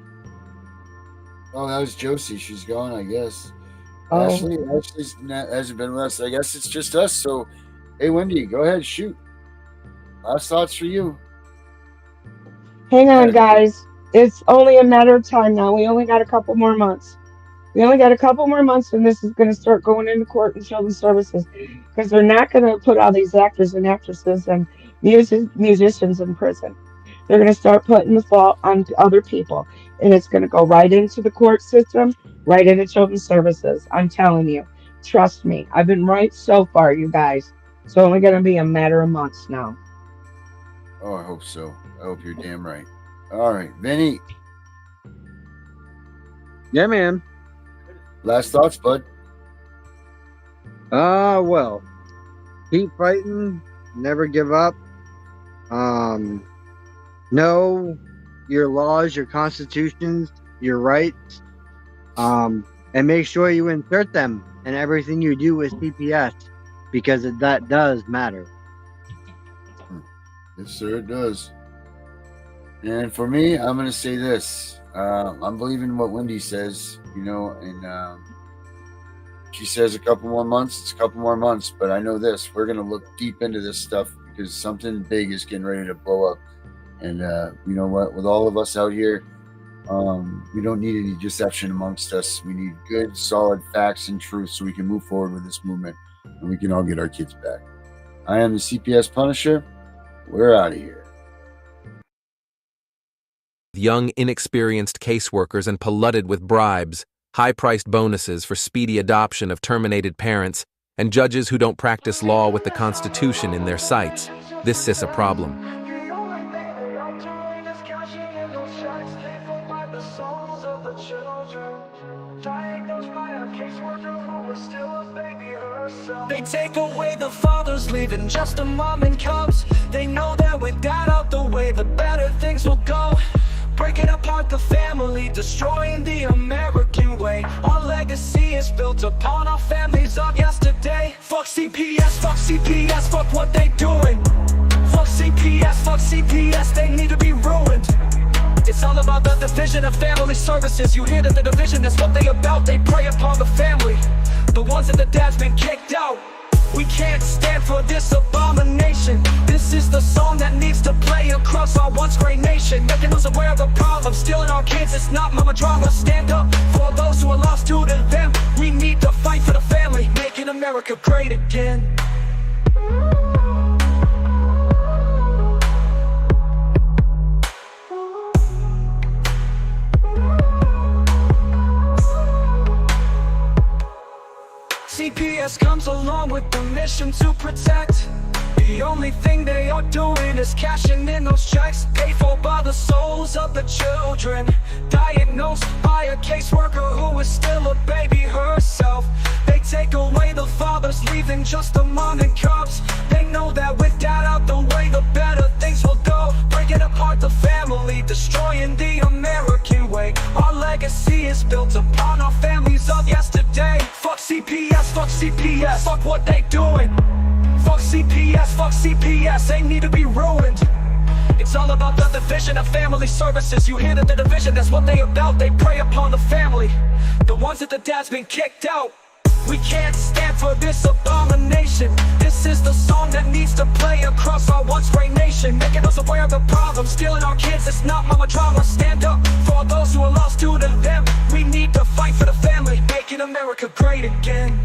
Speaker 8: Oh, that was Josie. She's gone, I guess.
Speaker 13: Oh.
Speaker 8: Ashley's hasn't been with us. I guess it's just us. So, hey, Wendy, go ahead, shoot. Last thoughts for you.
Speaker 13: Hang on, guys. It's only a matter of time now. We only got a couple more months. We only got a couple more months, and this is going to start going into court and children's services, because they're not going to put all these actors and actresses and musicians in prison. They're going to start putting the fault on other people, and it's going to go right into the court system, right into children's services. I'm telling you. Trust me. I've been right so far, you guys. It's only going to be a matter of months now.
Speaker 8: Oh, I hope so. I hope you're damn right. All right, Vinny.
Speaker 11: Yeah, man.
Speaker 8: Last thoughts, bud?
Speaker 11: Well, keep fighting. Never give up. Know your laws, your constitutions, your rights. And make sure you insert them in everything you do with CPS, because that does matter.
Speaker 8: Yes, sir, it does. And for me, I'm going to say this. I'm believing what Wendy says, you know, and she says a couple more months. It's a couple more months, but I know this. We're going to look deep into this stuff because something big is getting ready to blow up. And you know what? With all of us out here, we don't need any deception amongst us. We need good, solid facts and truth so we can move forward with this movement and we can all get our kids back. I am the CPS Punisher. We're out of here.
Speaker 4: Young, inexperienced caseworkers and polluted with bribes, high-priced bonuses for speedy adoption of terminated parents, and judges who don't practice law with the Constitution in their sights. This is a problem.
Speaker 1: They take away the fathers, leaving just a mom and cubs. They know that with dad out the way, the better things will go. Breaking apart the family, destroying the American way. Our legacy is built upon our families of yesterday. Fuck CPS, fuck CPS, fuck what they doing. Fuck CPS, they need to be ruined. It's all about the division of family services. You hear that the division, that's what they about. They prey upon the family, the ones that the dad's been kicked out. We can't stand for this abomination. This is the song that needs to play across our once great nation, making us aware of the problem, stealing our kids. It's not mama drama. Stand up for those who are lost to them. We need to fight for the family, making America great again. CPS comes along with the mission to protect. The only thing they are doing is cashing in those checks, paid for by the souls of the children, diagnosed by a caseworker who is still a baby herself. They take away the fathers, leaving just the mom and cubs. They know that with dad out the way, the better things will go. Breaking apart the family, destroying the American way. Our legacy is built upon our families of yesterday. Fuck CPS, fuck what they doing. Fuck CPS, they need to be ruined. It's all about the division of family services. You hear that the division, that's what they about. They prey upon the family, the ones that the dad's been kicked out. We can't stand for this abomination. This is the song that needs to play across our once great nation, making us aware of the problem, stealing our kids. It's not mama drama. Stand up for those who are lost to them. We need to fight for the family, making America great again.